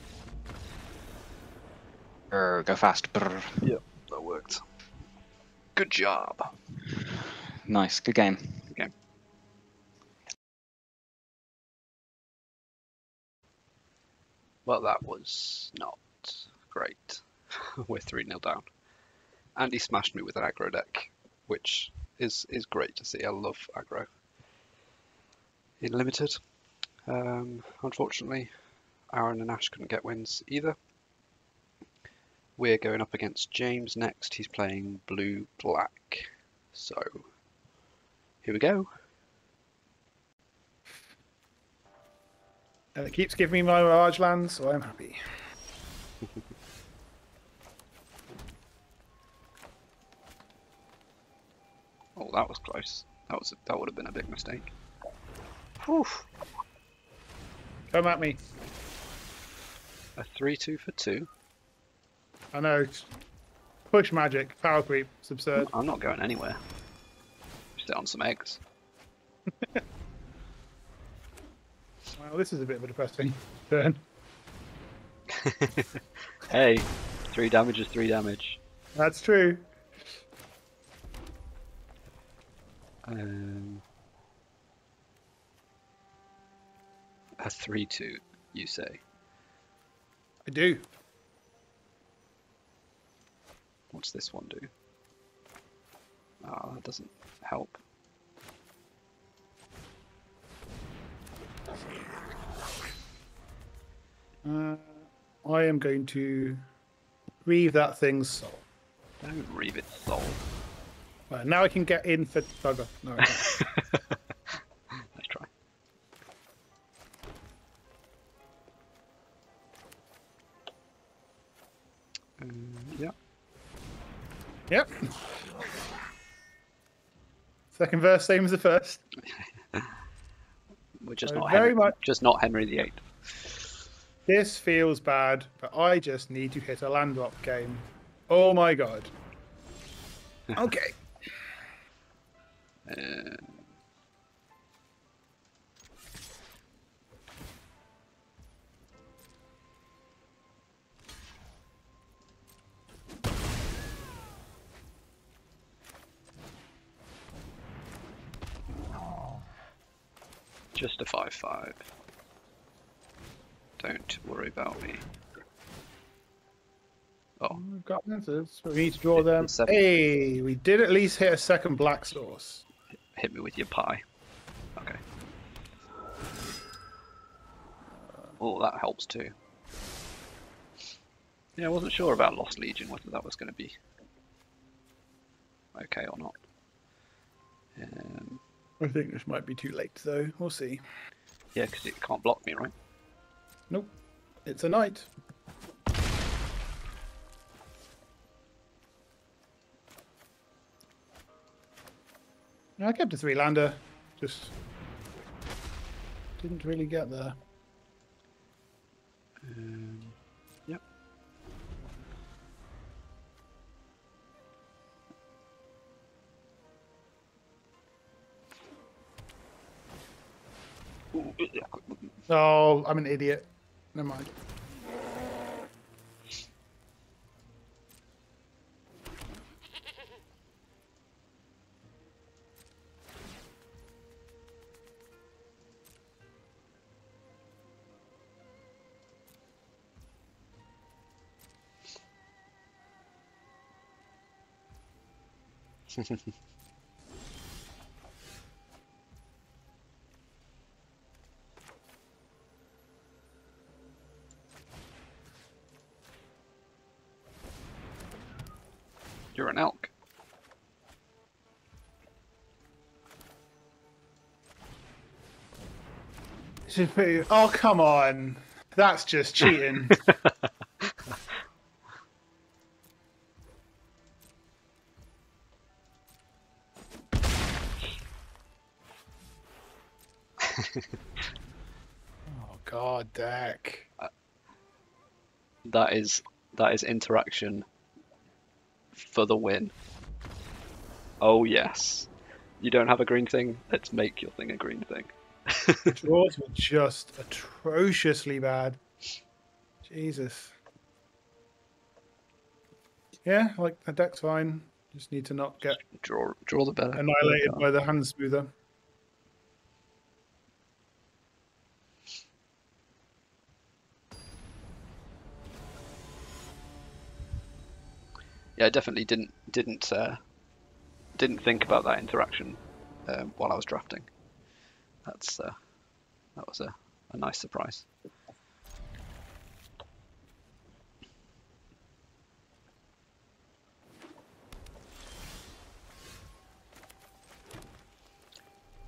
Go fast. Brr. Yep, that worked. Good job. Nice. Good game. Good game. Well, that was not great. We're 3-0 down. Andy smashed me with an aggro deck, which is great to see. I love aggro. In limited. Unfortunately, Aaron and Ash couldn't get wins either. We're going up against James next. He's playing blue-black. So, here we go. And it keeps giving me my Mirage lands, so I'm happy. Oh, that was close. That would have been a big mistake. Whew. Come at me. A 3-2 for 2. I know. Push magic, power creep. It's absurd. I'm not going anywhere. Sit on some eggs. Well, this is a bit of a depressing turn. Hey, 3 damage is 3 damage. That's true. A 3-2, you say? I do. What's this one do? Oh, that doesn't help. I am going to reave that thing's soul. Don't reave its soul. Right, now I can get in for bugger. No, I can't. Let's try. Yeah. Yep. Second verse, same as the first. We're just So not very Henry, much- just not Henry VIII. This feels bad, but I just need to hit a land drop game. Oh my god. Okay. Just a 5/5. Don't worry about me. Oh, We've got answers, but we need to draw them. It's 7. Hey, we did at least hit a second black source. hit me with your pie. Okay. Oh, that helps too. Yeah, I wasn't sure about Lost Legion, whether that was going to be okay or not. I think this might be too late, though. We'll see. Yeah, because it can't block me, right? Nope. It's a knight. I kept a 3-lander. Just Didn't really get there. Yep. Ooh, yeah. Oh, I'm an idiot. Never mind. You're an elk. Oh, come on. That's just cheating. Oh, God, Dak. That is interaction for the win. Oh yes. You don't have a green thing? Let's make your thing a green thing. The draws were just atrociously bad. Jesus. Yeah, like the deck's fine. Just need to not get Draw the better. annihilated by the hand smoother. Yeah, I definitely didn't think about that interaction while I was drafting. That was a nice surprise.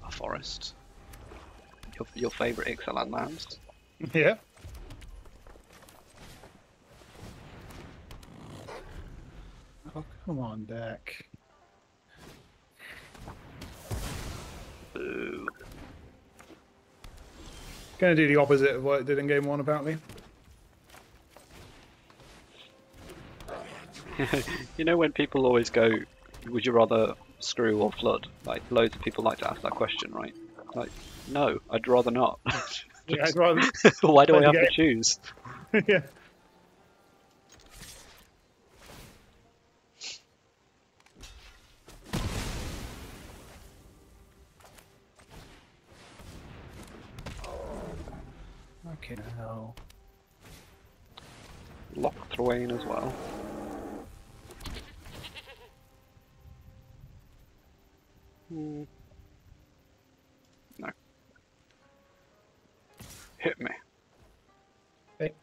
A forest. Your favourite Ixalan lands. Yeah. Oh, come on, Dak. Boo. Gonna do the opposite of what it did in game one, apparently. You know when people always go, would you rather screw or flood? Like loads of people like to ask that question, right? Like, no, I'd rather not. Yeah, I'd rather. Why do I play have the to game. choose? Yeah. Okay, hell. Lock Thwain as well. No. Hit me. Okay.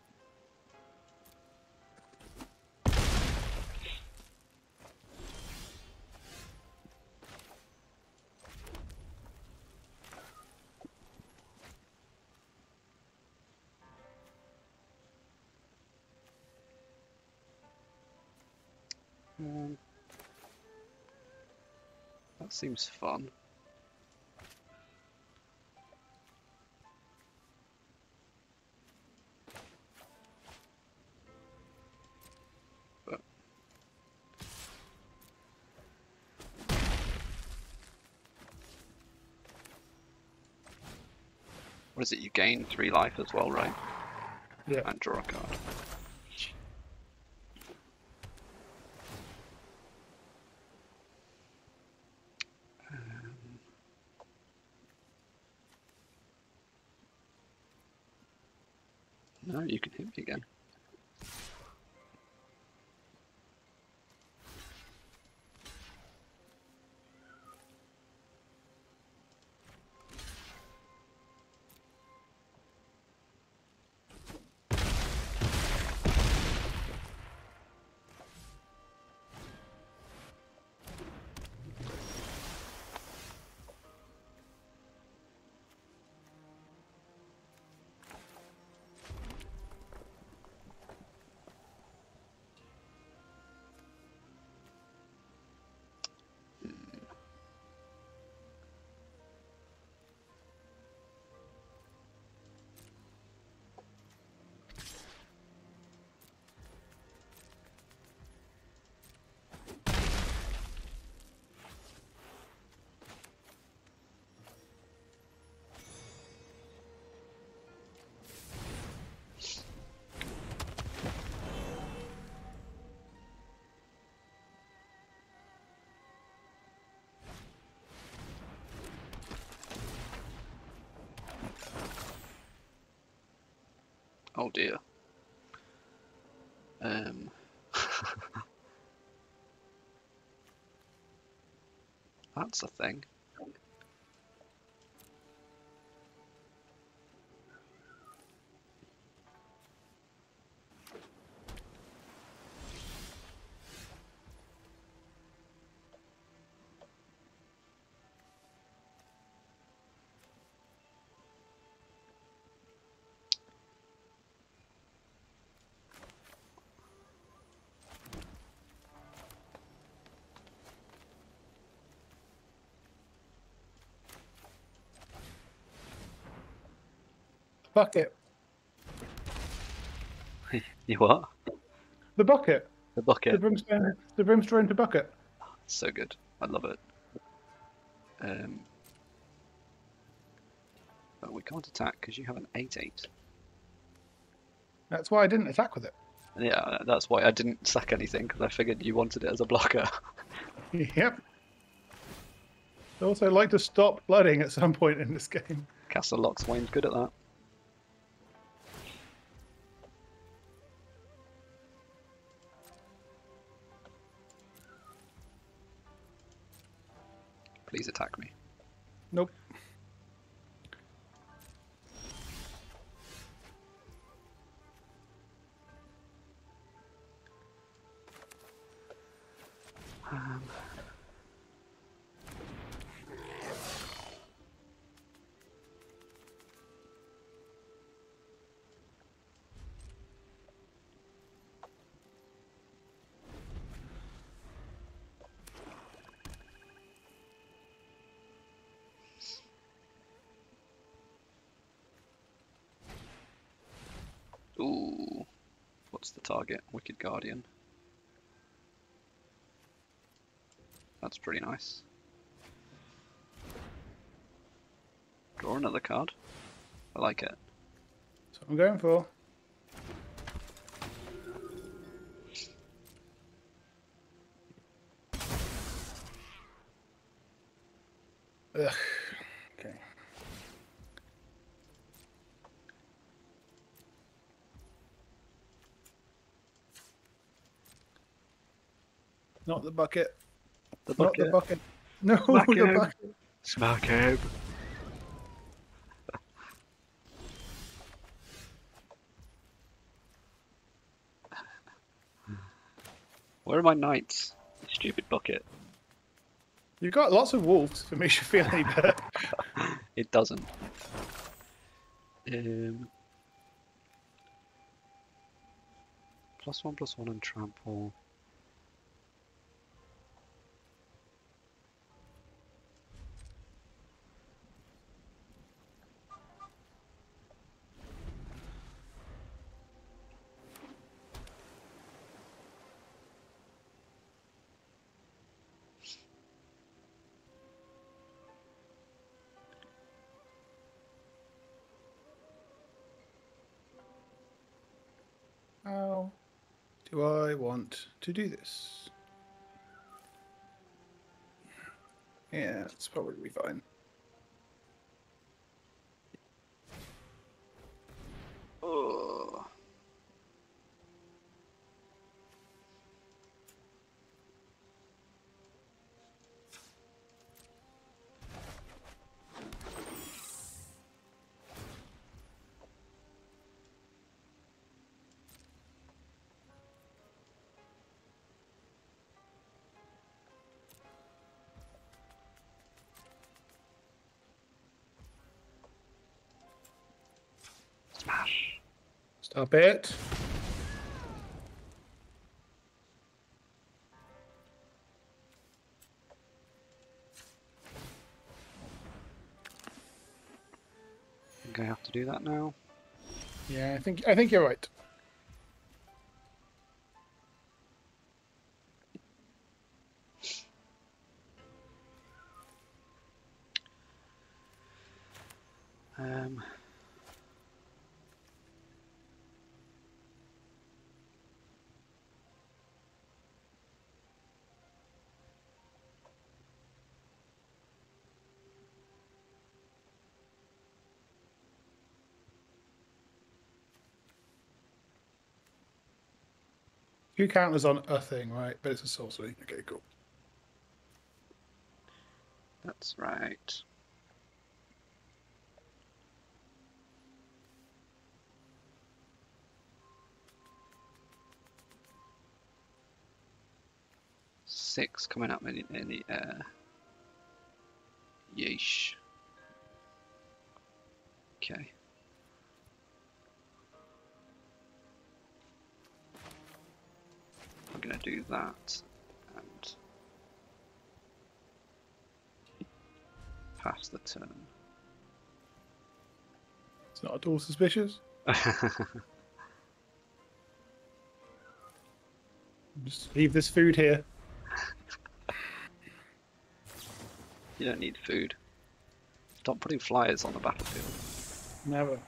That seems fun. But what is it? You gain 3 life as well, right? Yeah. And draw a card. No, you can hit me again. Oh dear. That's a thing. Bucket. You what? The bucket. The bucket. The brimstone to bucket. So good. I love it. But we can't attack because you have an 8/8. That's why I didn't attack with it. Yeah, that's why I didn't sack anything, because I figured you wanted it as a blocker. Yep. I also like to stop flooding at some point in this game. Castle Lock Swain's good at that. Please attack me. Nope. Ooh. What's the target? Wicked Guardian. That's pretty nice. Draw another card. I like it. That's what I'm going for. Ugh. Okay. Not the bucket. The Not bucket. the bucket. No, Smack the him. bucket. Smack him. Where are my knights? You stupid bucket. You've got lots of wolves that makes you feel any better. It doesn't. +1/+1 and trample. How do I want to do this? Yeah, it's probably fine. Oh. Smash. Stop it. I think I have to do that now. Yeah, I think you're right. Um, 2 counters on a thing, right? But it's a sorcery. Okay, cool. That's right. Six coming up in the air. Yeesh. Okay. I'm gonna do that and pass the turn. It's not at all suspicious. Just leave this food here. You don't need food. Stop putting flyers on the battlefield. Never.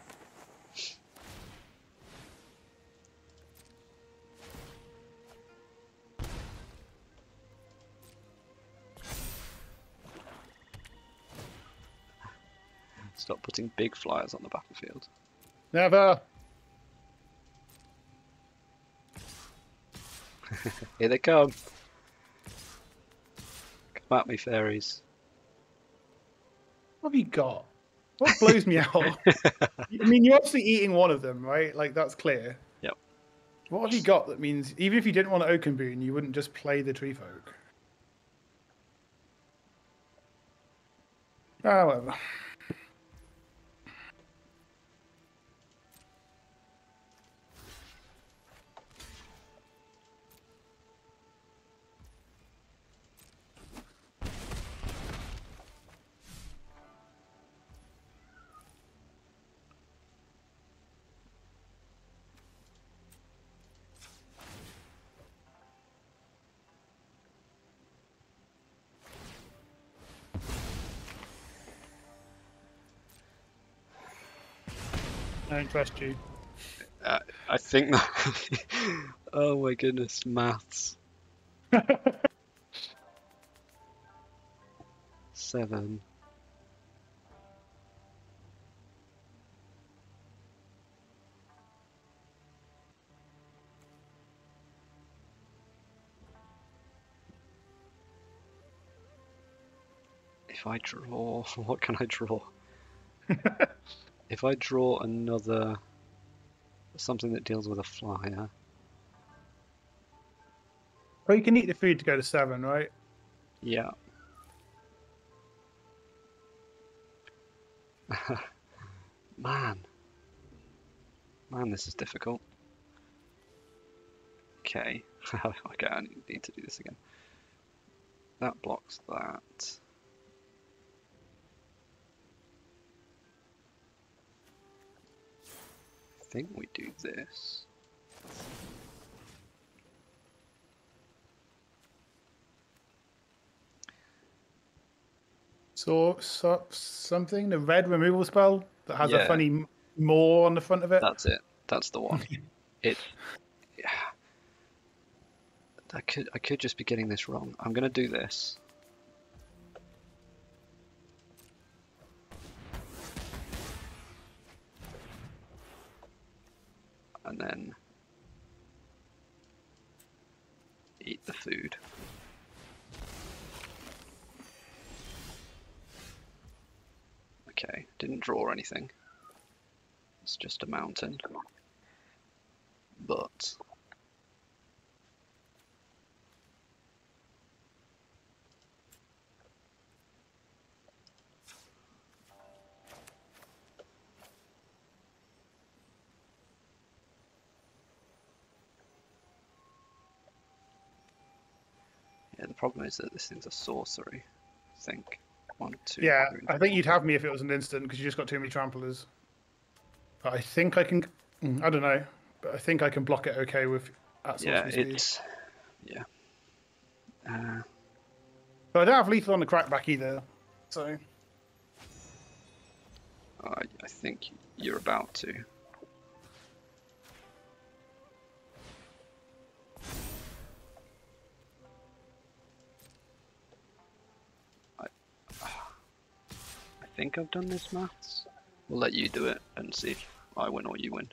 Stop putting big flyers on the battlefield. Never. Here they come. Come at me, fairies. What have you got? What blows me out? I mean, you're obviously eating one of them, right? Like, that's clear. Yep. What have you got that means, even if you didn't want an Oaken Boon, you wouldn't just play the Tree Folk? Ah, whatever. I don't trust you. I think that. Oh my goodness, maths. 7. If I draw, what can I draw? If I draw another, something that deals with a flyer. Well, you can eat the food to go to 7, right? Yeah. Man, this is difficult. Okay, okay, I need to do this again. That blocks that. I think we do this. So something, the red removal spell that has a Yeah. funny more on the front of it. That's it. That's the one. Yeah. I could just be getting this wrong. I'm gonna do this. And then eat the food. Okay, didn't draw anything. It's just a mountain. But yeah, the problem is that this thing's a sorcery. I think 1, 2. Yeah, 3, I think you'd have me if it was an instant because you just got too many tramplers. But I think I can. I don't know, but I think I can block it okay with at yeah, sorcery speed. it's yeah. But I don't have lethal on the crackback either, so I think you're about to. I think I've done this maths. We'll let you do it and see if I win or you win.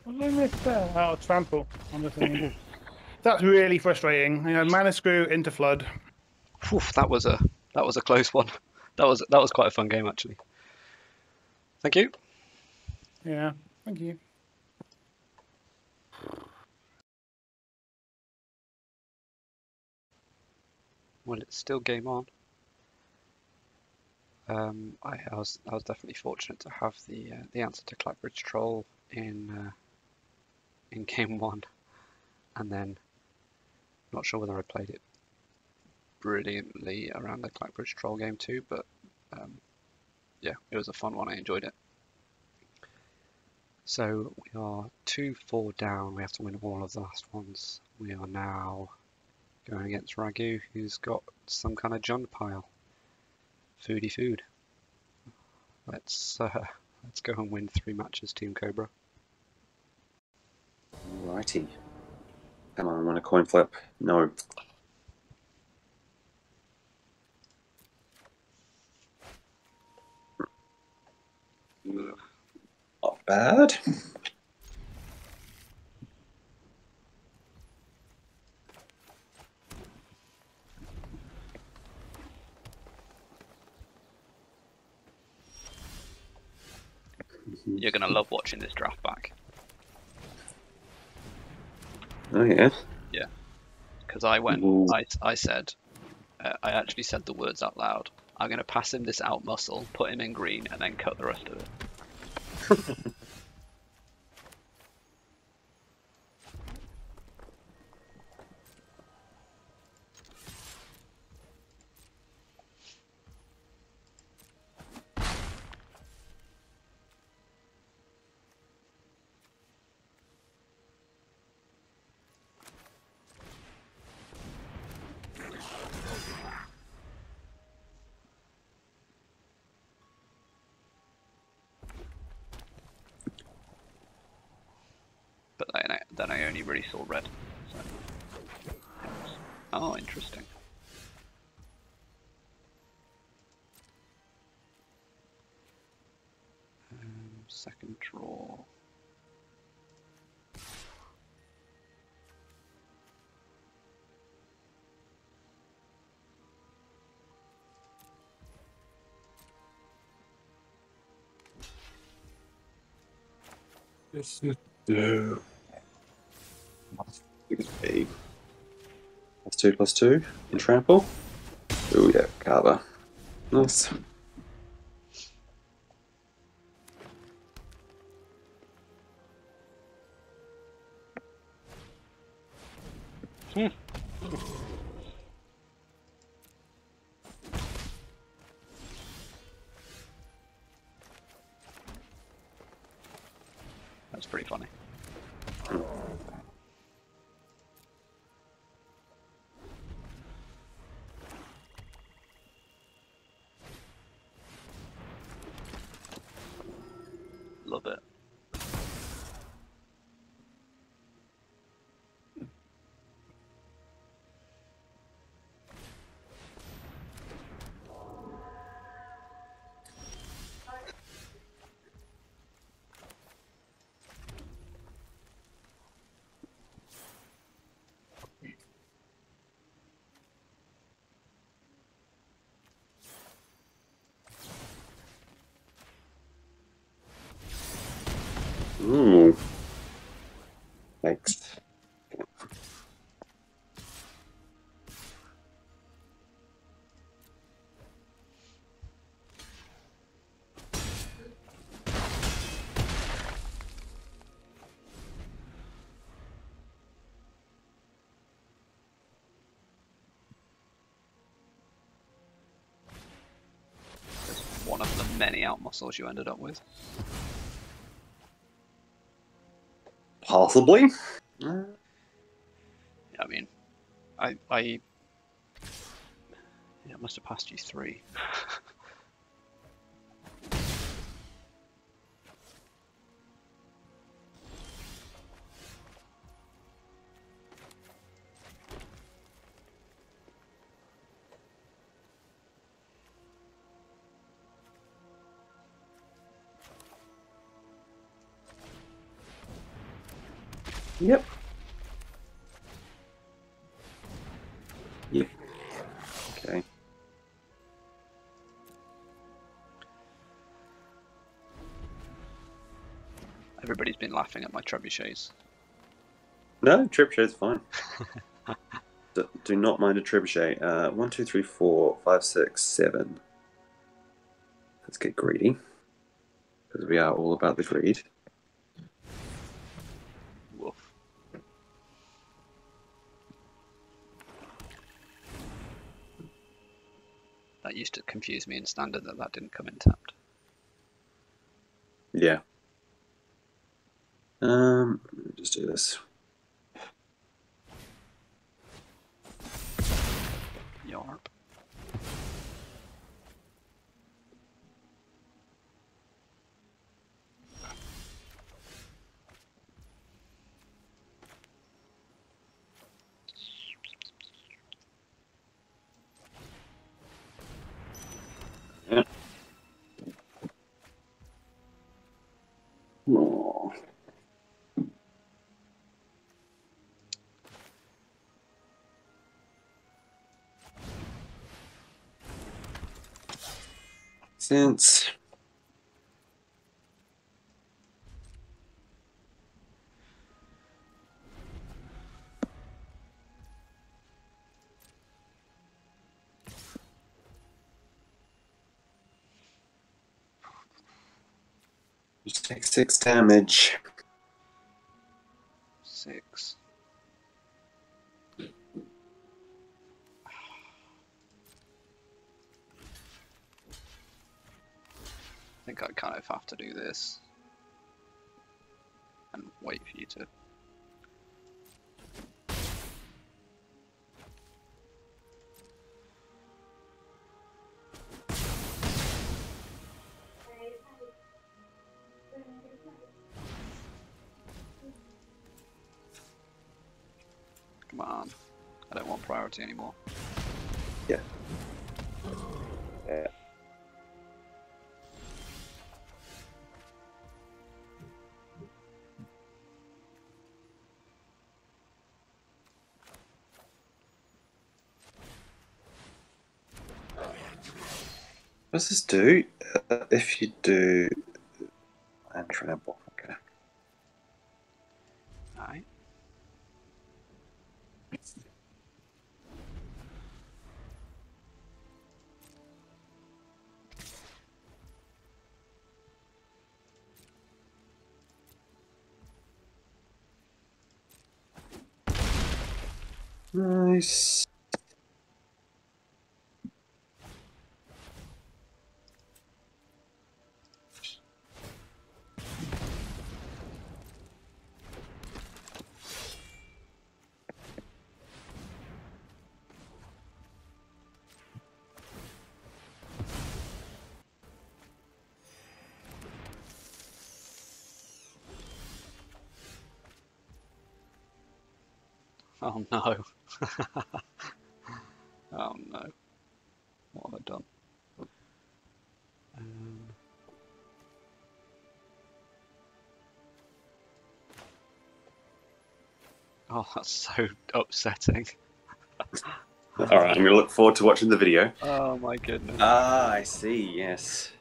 What did I miss there? Oh, trample on the thing. That's really frustrating. You know, mana screw into flood. Whew, that was a close one. That was quite a fun game actually. Thank you. Yeah, thank you. Well, it's still game on. I was definitely fortunate to have the answer to Clackbridge Troll in game one, and then not sure whether I played it brilliantly around the Clackbridge Troll game too, but yeah, it was a fun one. I enjoyed it. So we are 2-4 down. We have to win all of the last ones. We are now going against Ragu, who's got some kind of junk pile. Foodie food. Let's go and win 3 matches, Team Cobra. Alrighty. Come on, want a coin flip? No. Not bad. You're gonna love watching this draft back. Oh yeah. Yeah, because I went. Ooh. I said. I actually said the words out loud. I'm gonna pass him this out muscle, put him in green, and then cut the rest of it. But then I only really saw red. So. Oh, interesting. Second draw. This is do. +2 +2 in trample. Oh yeah, carver. Nice. That's pretty funny. Love it. Ooh. Thanks. many out muscles you ended up with. Possibly. I mean, I must have passed you 3. Yep. Yep. Okay. Everybody's been laughing at my trebuchets. No, trebuchet's fine. Do not mind a trebuchet. 1, 2, 3, 4, 5, 6, 7. Let's get greedy. Because we are all about the greed. Woof. That used to confuse me in standard that didn't come in tapped. Yeah. Let me just do this. Yarp. Yeah. Oh. Since just take 6 damage. 6. I think I kind of have to do this and wait for you to. Come on. I don't want priority anymore. Yeah. Yeah. What does this do? If you do and trample, okay. Alright. Nice. Oh no. Oh no. What have I done? Oh, that's so upsetting. Alright, I'm going to look forward to watching the video. Oh my goodness. Ah, I see, yes.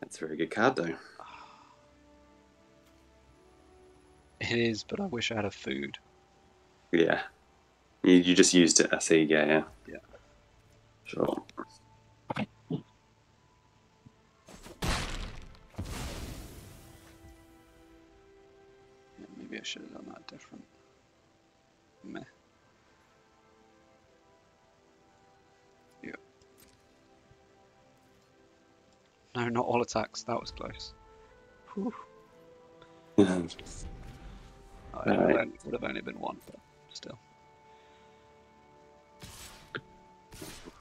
That's a very good card, though. It is, but I wish I had a food. Yeah. You just used it, I see, yeah. Yeah. Sure. Yeah, maybe I should have done that different. Meh. Yeah. No, not all attacks. That was close. Whew. Alright. Would have only been one, but still.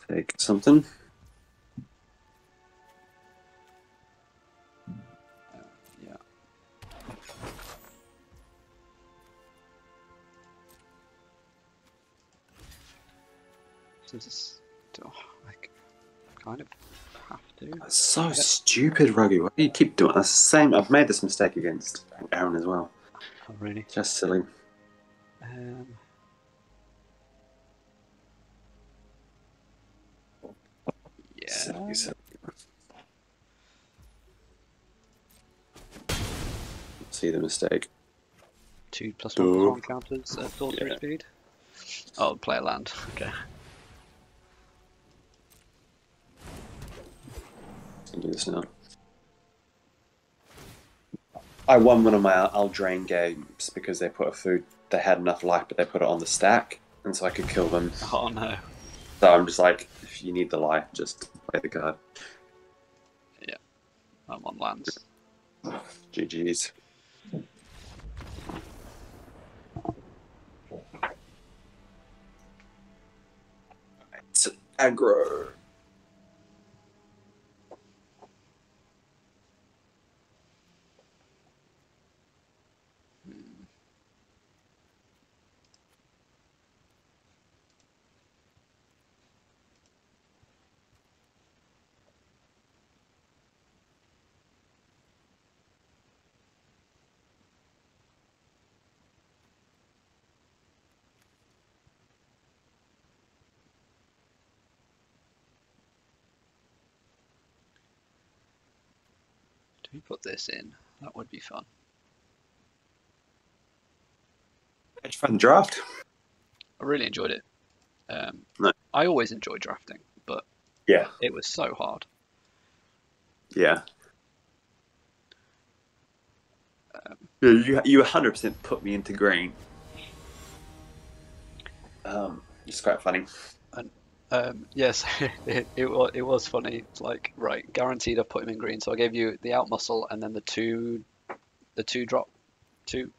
Take something. Yeah. This is, like, kind of have to. That's so stupid, Ruggy. Why do you keep doing that's the same? I've made this mistake against Aaron as well. Oh, really? Just silly. Yeah. Silly. See the mistake. 2+1/+1 counters at sorcery speed. Oh, play a land. Okay. Can do this now. I won one of my Eldraine games because they put a food. They had enough life, but they put it on the stack, and so I could kill them. Oh no. So I'm just like, if you need the life, just play the card. Yeah. I'm on lands. GG's. It's aggro. Do we put this in? That would be fun. It's fun draft. I really enjoyed it. No. I always enjoy drafting, but Yeah. it was so hard. Yeah. You 100% put me into green. It's quite funny. Yes, it was funny. It's like, right, guaranteed I've put him in green, so I gave you the out muscle and then the two drop, the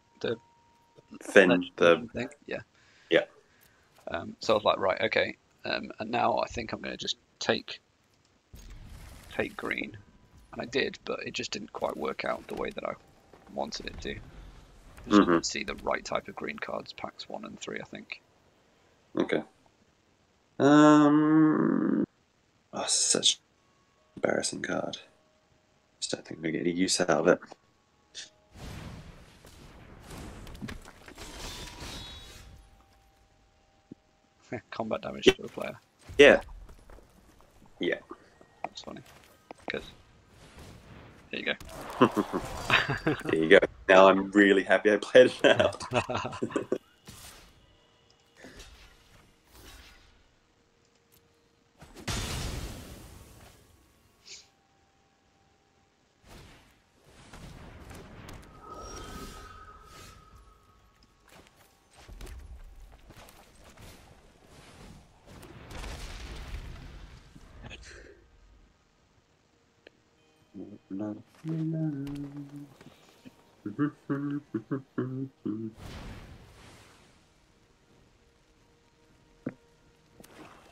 Finn, the thing. Yeah. Yeah. So I was like, right, okay. And now I think I'm going to just take green, and I did, but it just didn't quite work out the way that I wanted it to. I just didn't see the right type of green cards, packs 1 and 3, I think. Okay. Oh, such an embarrassing card. Just don't think we get any use out of it. Combat damage to a player. Yeah. Yeah. That's funny. Because there you go. There you go. Now I'm really happy I played it out.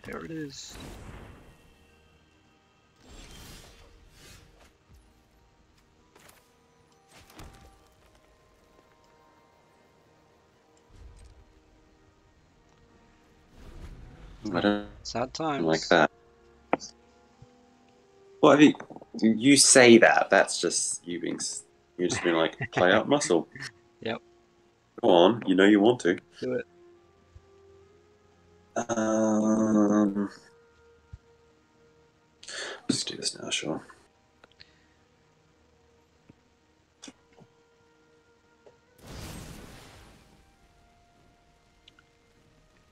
There it is. I don't Sad times. like that. What have you say that? That's just you being. You're just being like, play out muscle. Yep. Go on, you know you want to. Do it. Let's do this now, sure.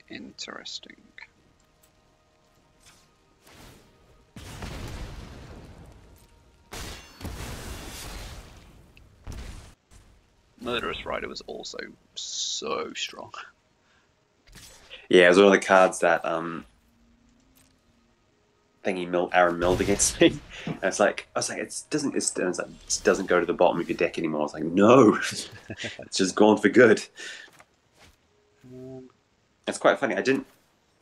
Interesting. Murderous Rider was also so strong. Yeah, it was one of the cards that thingy Aaron milled against me. And I was like, it doesn't go to the bottom of your deck anymore. I was like, no, it's just gone for good. It's quite funny.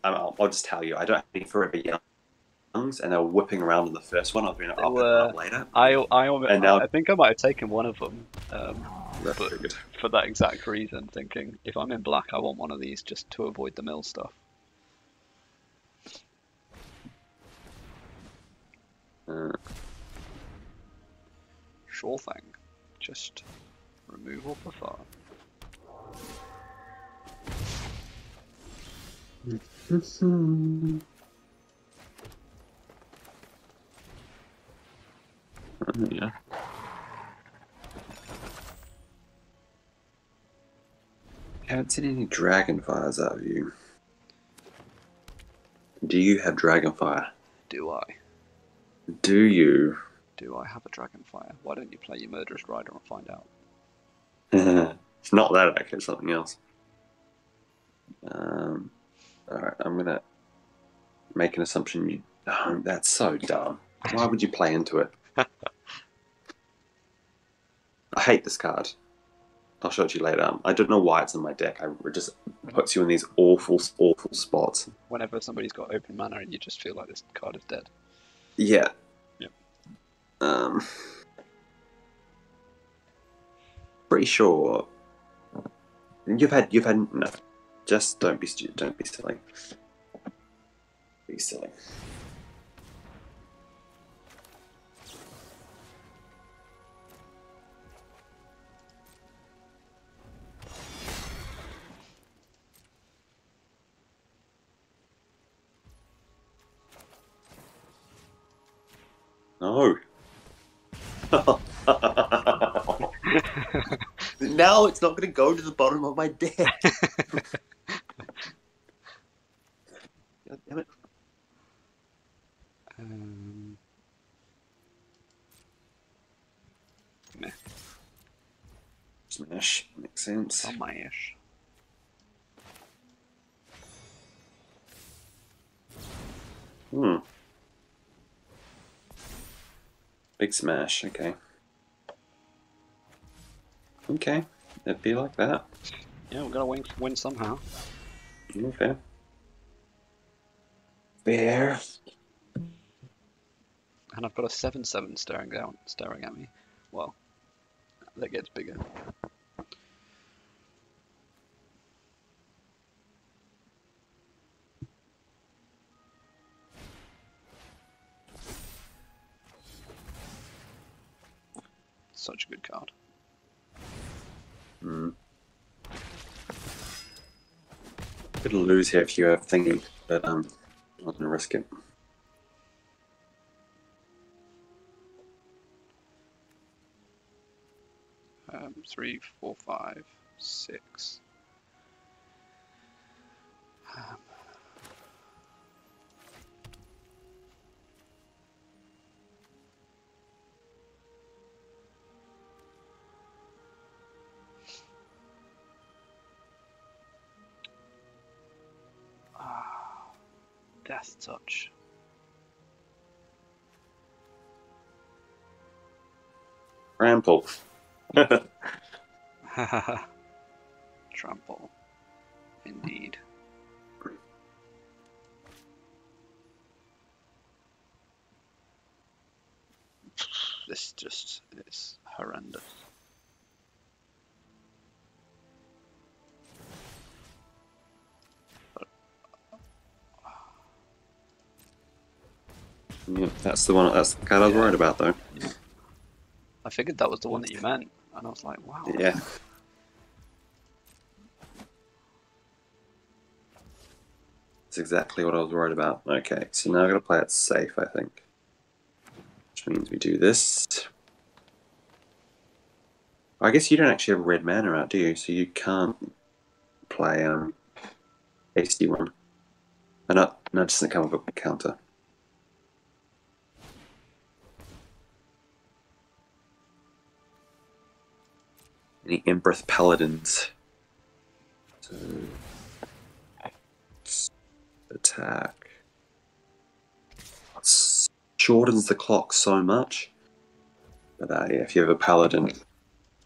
I'll just tell you, I don't have any Forever Youngs, and they were whipping around on the first one. I was going to pick them up later. I think I might have taken one of them That's pretty good. for that exact reason, thinking if I'm in black, I want one of these just to avoid the mill stuff. Sure thing. Just remove or prefer. Yeah. Haven't seen any dragonfires out of you. Do you have dragonfire? Do I? Do you? Do I have a dragonfire? Why don't you play your murderous rider and find out? It's not that, actually. It's something else. Alright, I'm gonna make an assumption you... Oh, that's so dumb. Why would you play into it? I hate this card. I'll show it to you later. I don't know why it's in my deck. It just puts you in these awful, awful spots. Whenever somebody's got open mana and you just feel like this card is dead. Yeah. Yep. Pretty sure you've had no. Just don't be stupid. Don't be silly. Be silly. No. Now it's not going to go to the bottom of my deck. God damn it. Meh. Smash. Makes sense. Oh my ish. Big smash, okay. Okay, it'd be like that. Yeah, we're gonna win somehow. Okay. Fair. And I've got a 7/7 staring at me. Well, that gets bigger. Such a good card. Could lose here if you have thingy, but I'm not gonna risk it. Three, four, five, six. Death touch. Trample. Trample. Indeed. This just is horrendous. Yeah, that's the one. That's the card I was worried about, though. Yeah. I figured that was the one that you meant, and I was like, wow. Yeah. That's exactly what I was worried about. Okay, so now I'm gonna play it safe, I think. Which means we do this. I guess you don't actually have red mana out, do you? So you can't play hasty one. No, it doesn't come up with a counter. Any Empress Paladins? So, attack. shortens the clock so much. But yeah, if you have a paladin,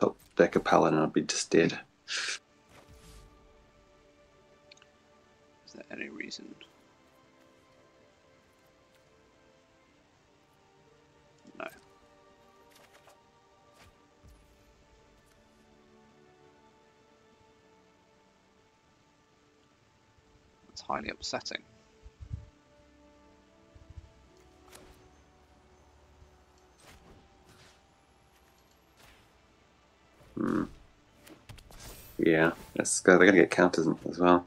top deck a paladin, I'd be just dead. Is there any reason? No. That's highly upsetting. Yeah, they're gonna get counters as well.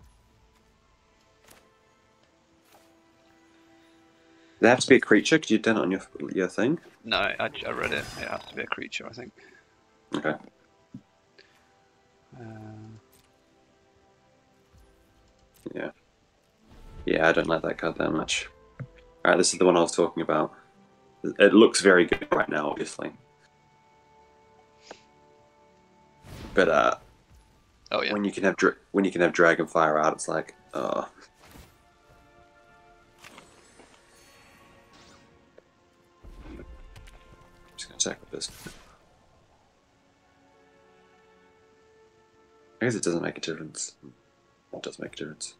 Does it have to be a creature? Could you have done it on your thing? No, I read it. It has to be a creature, I think. Okay. Yeah. Yeah, I don't like that card that much. Alright, this is the one I was talking about. It looks very good right now, obviously. But Oh yeah. when you can have Dragonfire out, it's like, oh. Just gonna check with this. I guess it doesn't make a difference. It does make a difference.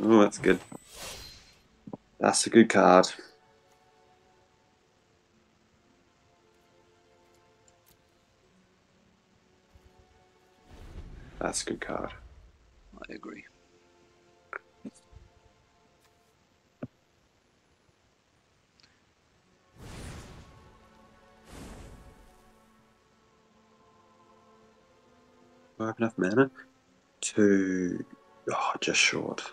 Oh, that's good. That's a good card. That's a good card. I agree. Do I have enough mana to... Oh, just short.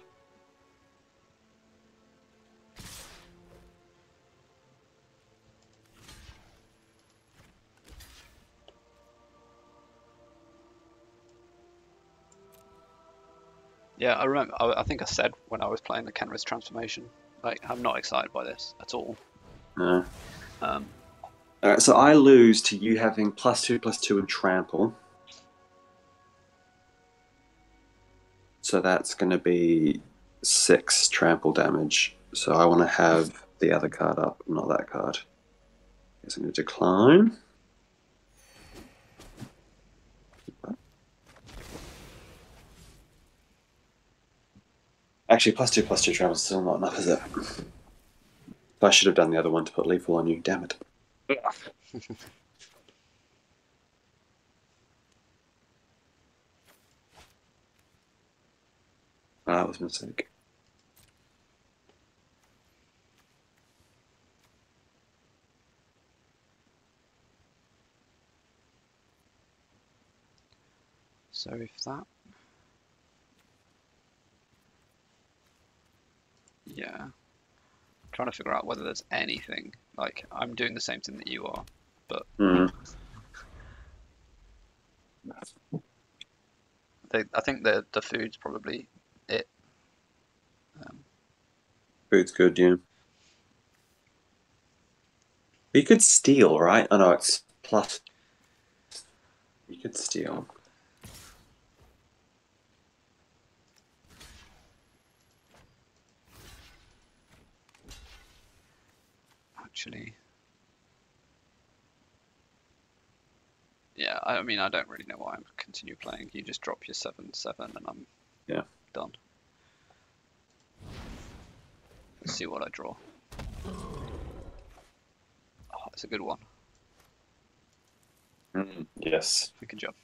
Yeah, I remember. I think I said when I was playing the Kenris transformation, like, I'm not excited by this at all. No. Um, Alright, so I lose to you having +2/+2 and trample. So that's going to be 6 trample damage. So I want to have the other card up, not that card. Guess I'm going to decline. Actually, +2/+2 trample is still not enough, is it? I should have done the other one to put lethal on you. Damn it. That was a mistake. so if that, yeah, I'm trying to figure out whether there's anything. Like, I'm doing the same thing that you are, but I think the food's probably it. Food's good, yeah. You could steal, right? Oh no, it's plus. You could steal. Actually, yeah, I mean, I don't really know why I'm continue playing. You just drop your 7/7 and I'm done. Let's see what I draw. Oh, that's a good one. Yes. Good job.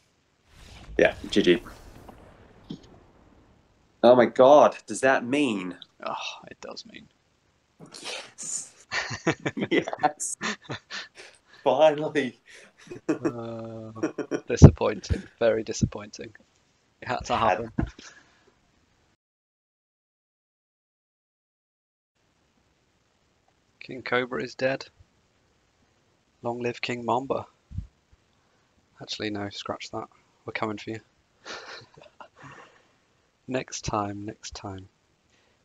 Yeah, GG. Oh my god, does that mean? Oh, it does mean. Yes. Yes. Finally. Disappointing. Very disappointing. It had to happen. King Cobra is dead. Long live King Mamba. Actually, no, scratch that. We're coming for you. Next time.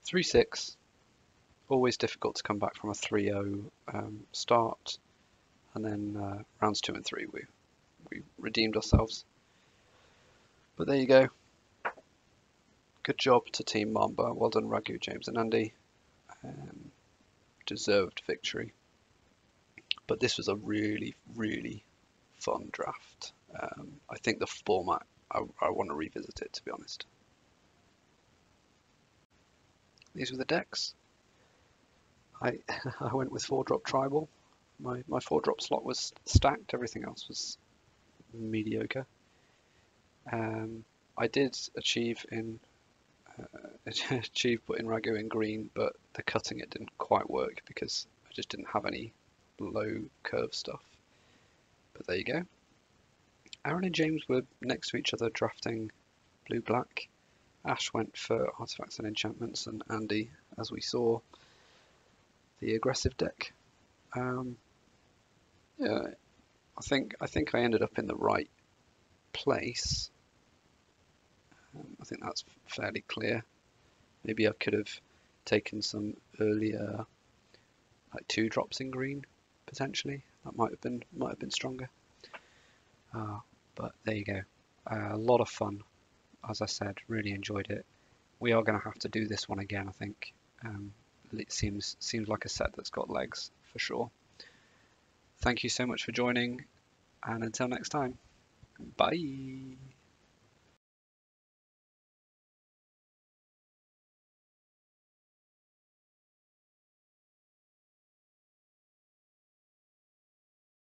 3/6. always difficult to come back from a 3-0 start, and then rounds 2 and 3 we redeemed ourselves. But there you go. Good job to Team Mamba. Well done, Ragu, James, and Andy. Deserved victory. But this was a really, really fun draft. I think the format, I want to revisit it, to be honest. These were the decks. I went with 4-drop tribal. My 4-drop slot was stacked. Everything else was mediocre. I did achieve putting Ragu in green, but the cutting it didn't quite work because I just didn't have any low curve stuff. But there you go. Aaron and James were next to each other drafting blue-black. Ash went for artifacts and enchantments, and Andy, as we saw, the aggressive deck. Yeah, I think I ended up in the right place. I think that's fairly clear. Maybe I could have taken some earlier, like 2 drops in green potentially. That might have been stronger. But there you go. A lot of fun. As I said, really enjoyed it. We are going to have to do this one again, I think. It seems like a set that's got legs for sure. Thank you so much for joining, and until next time, bye.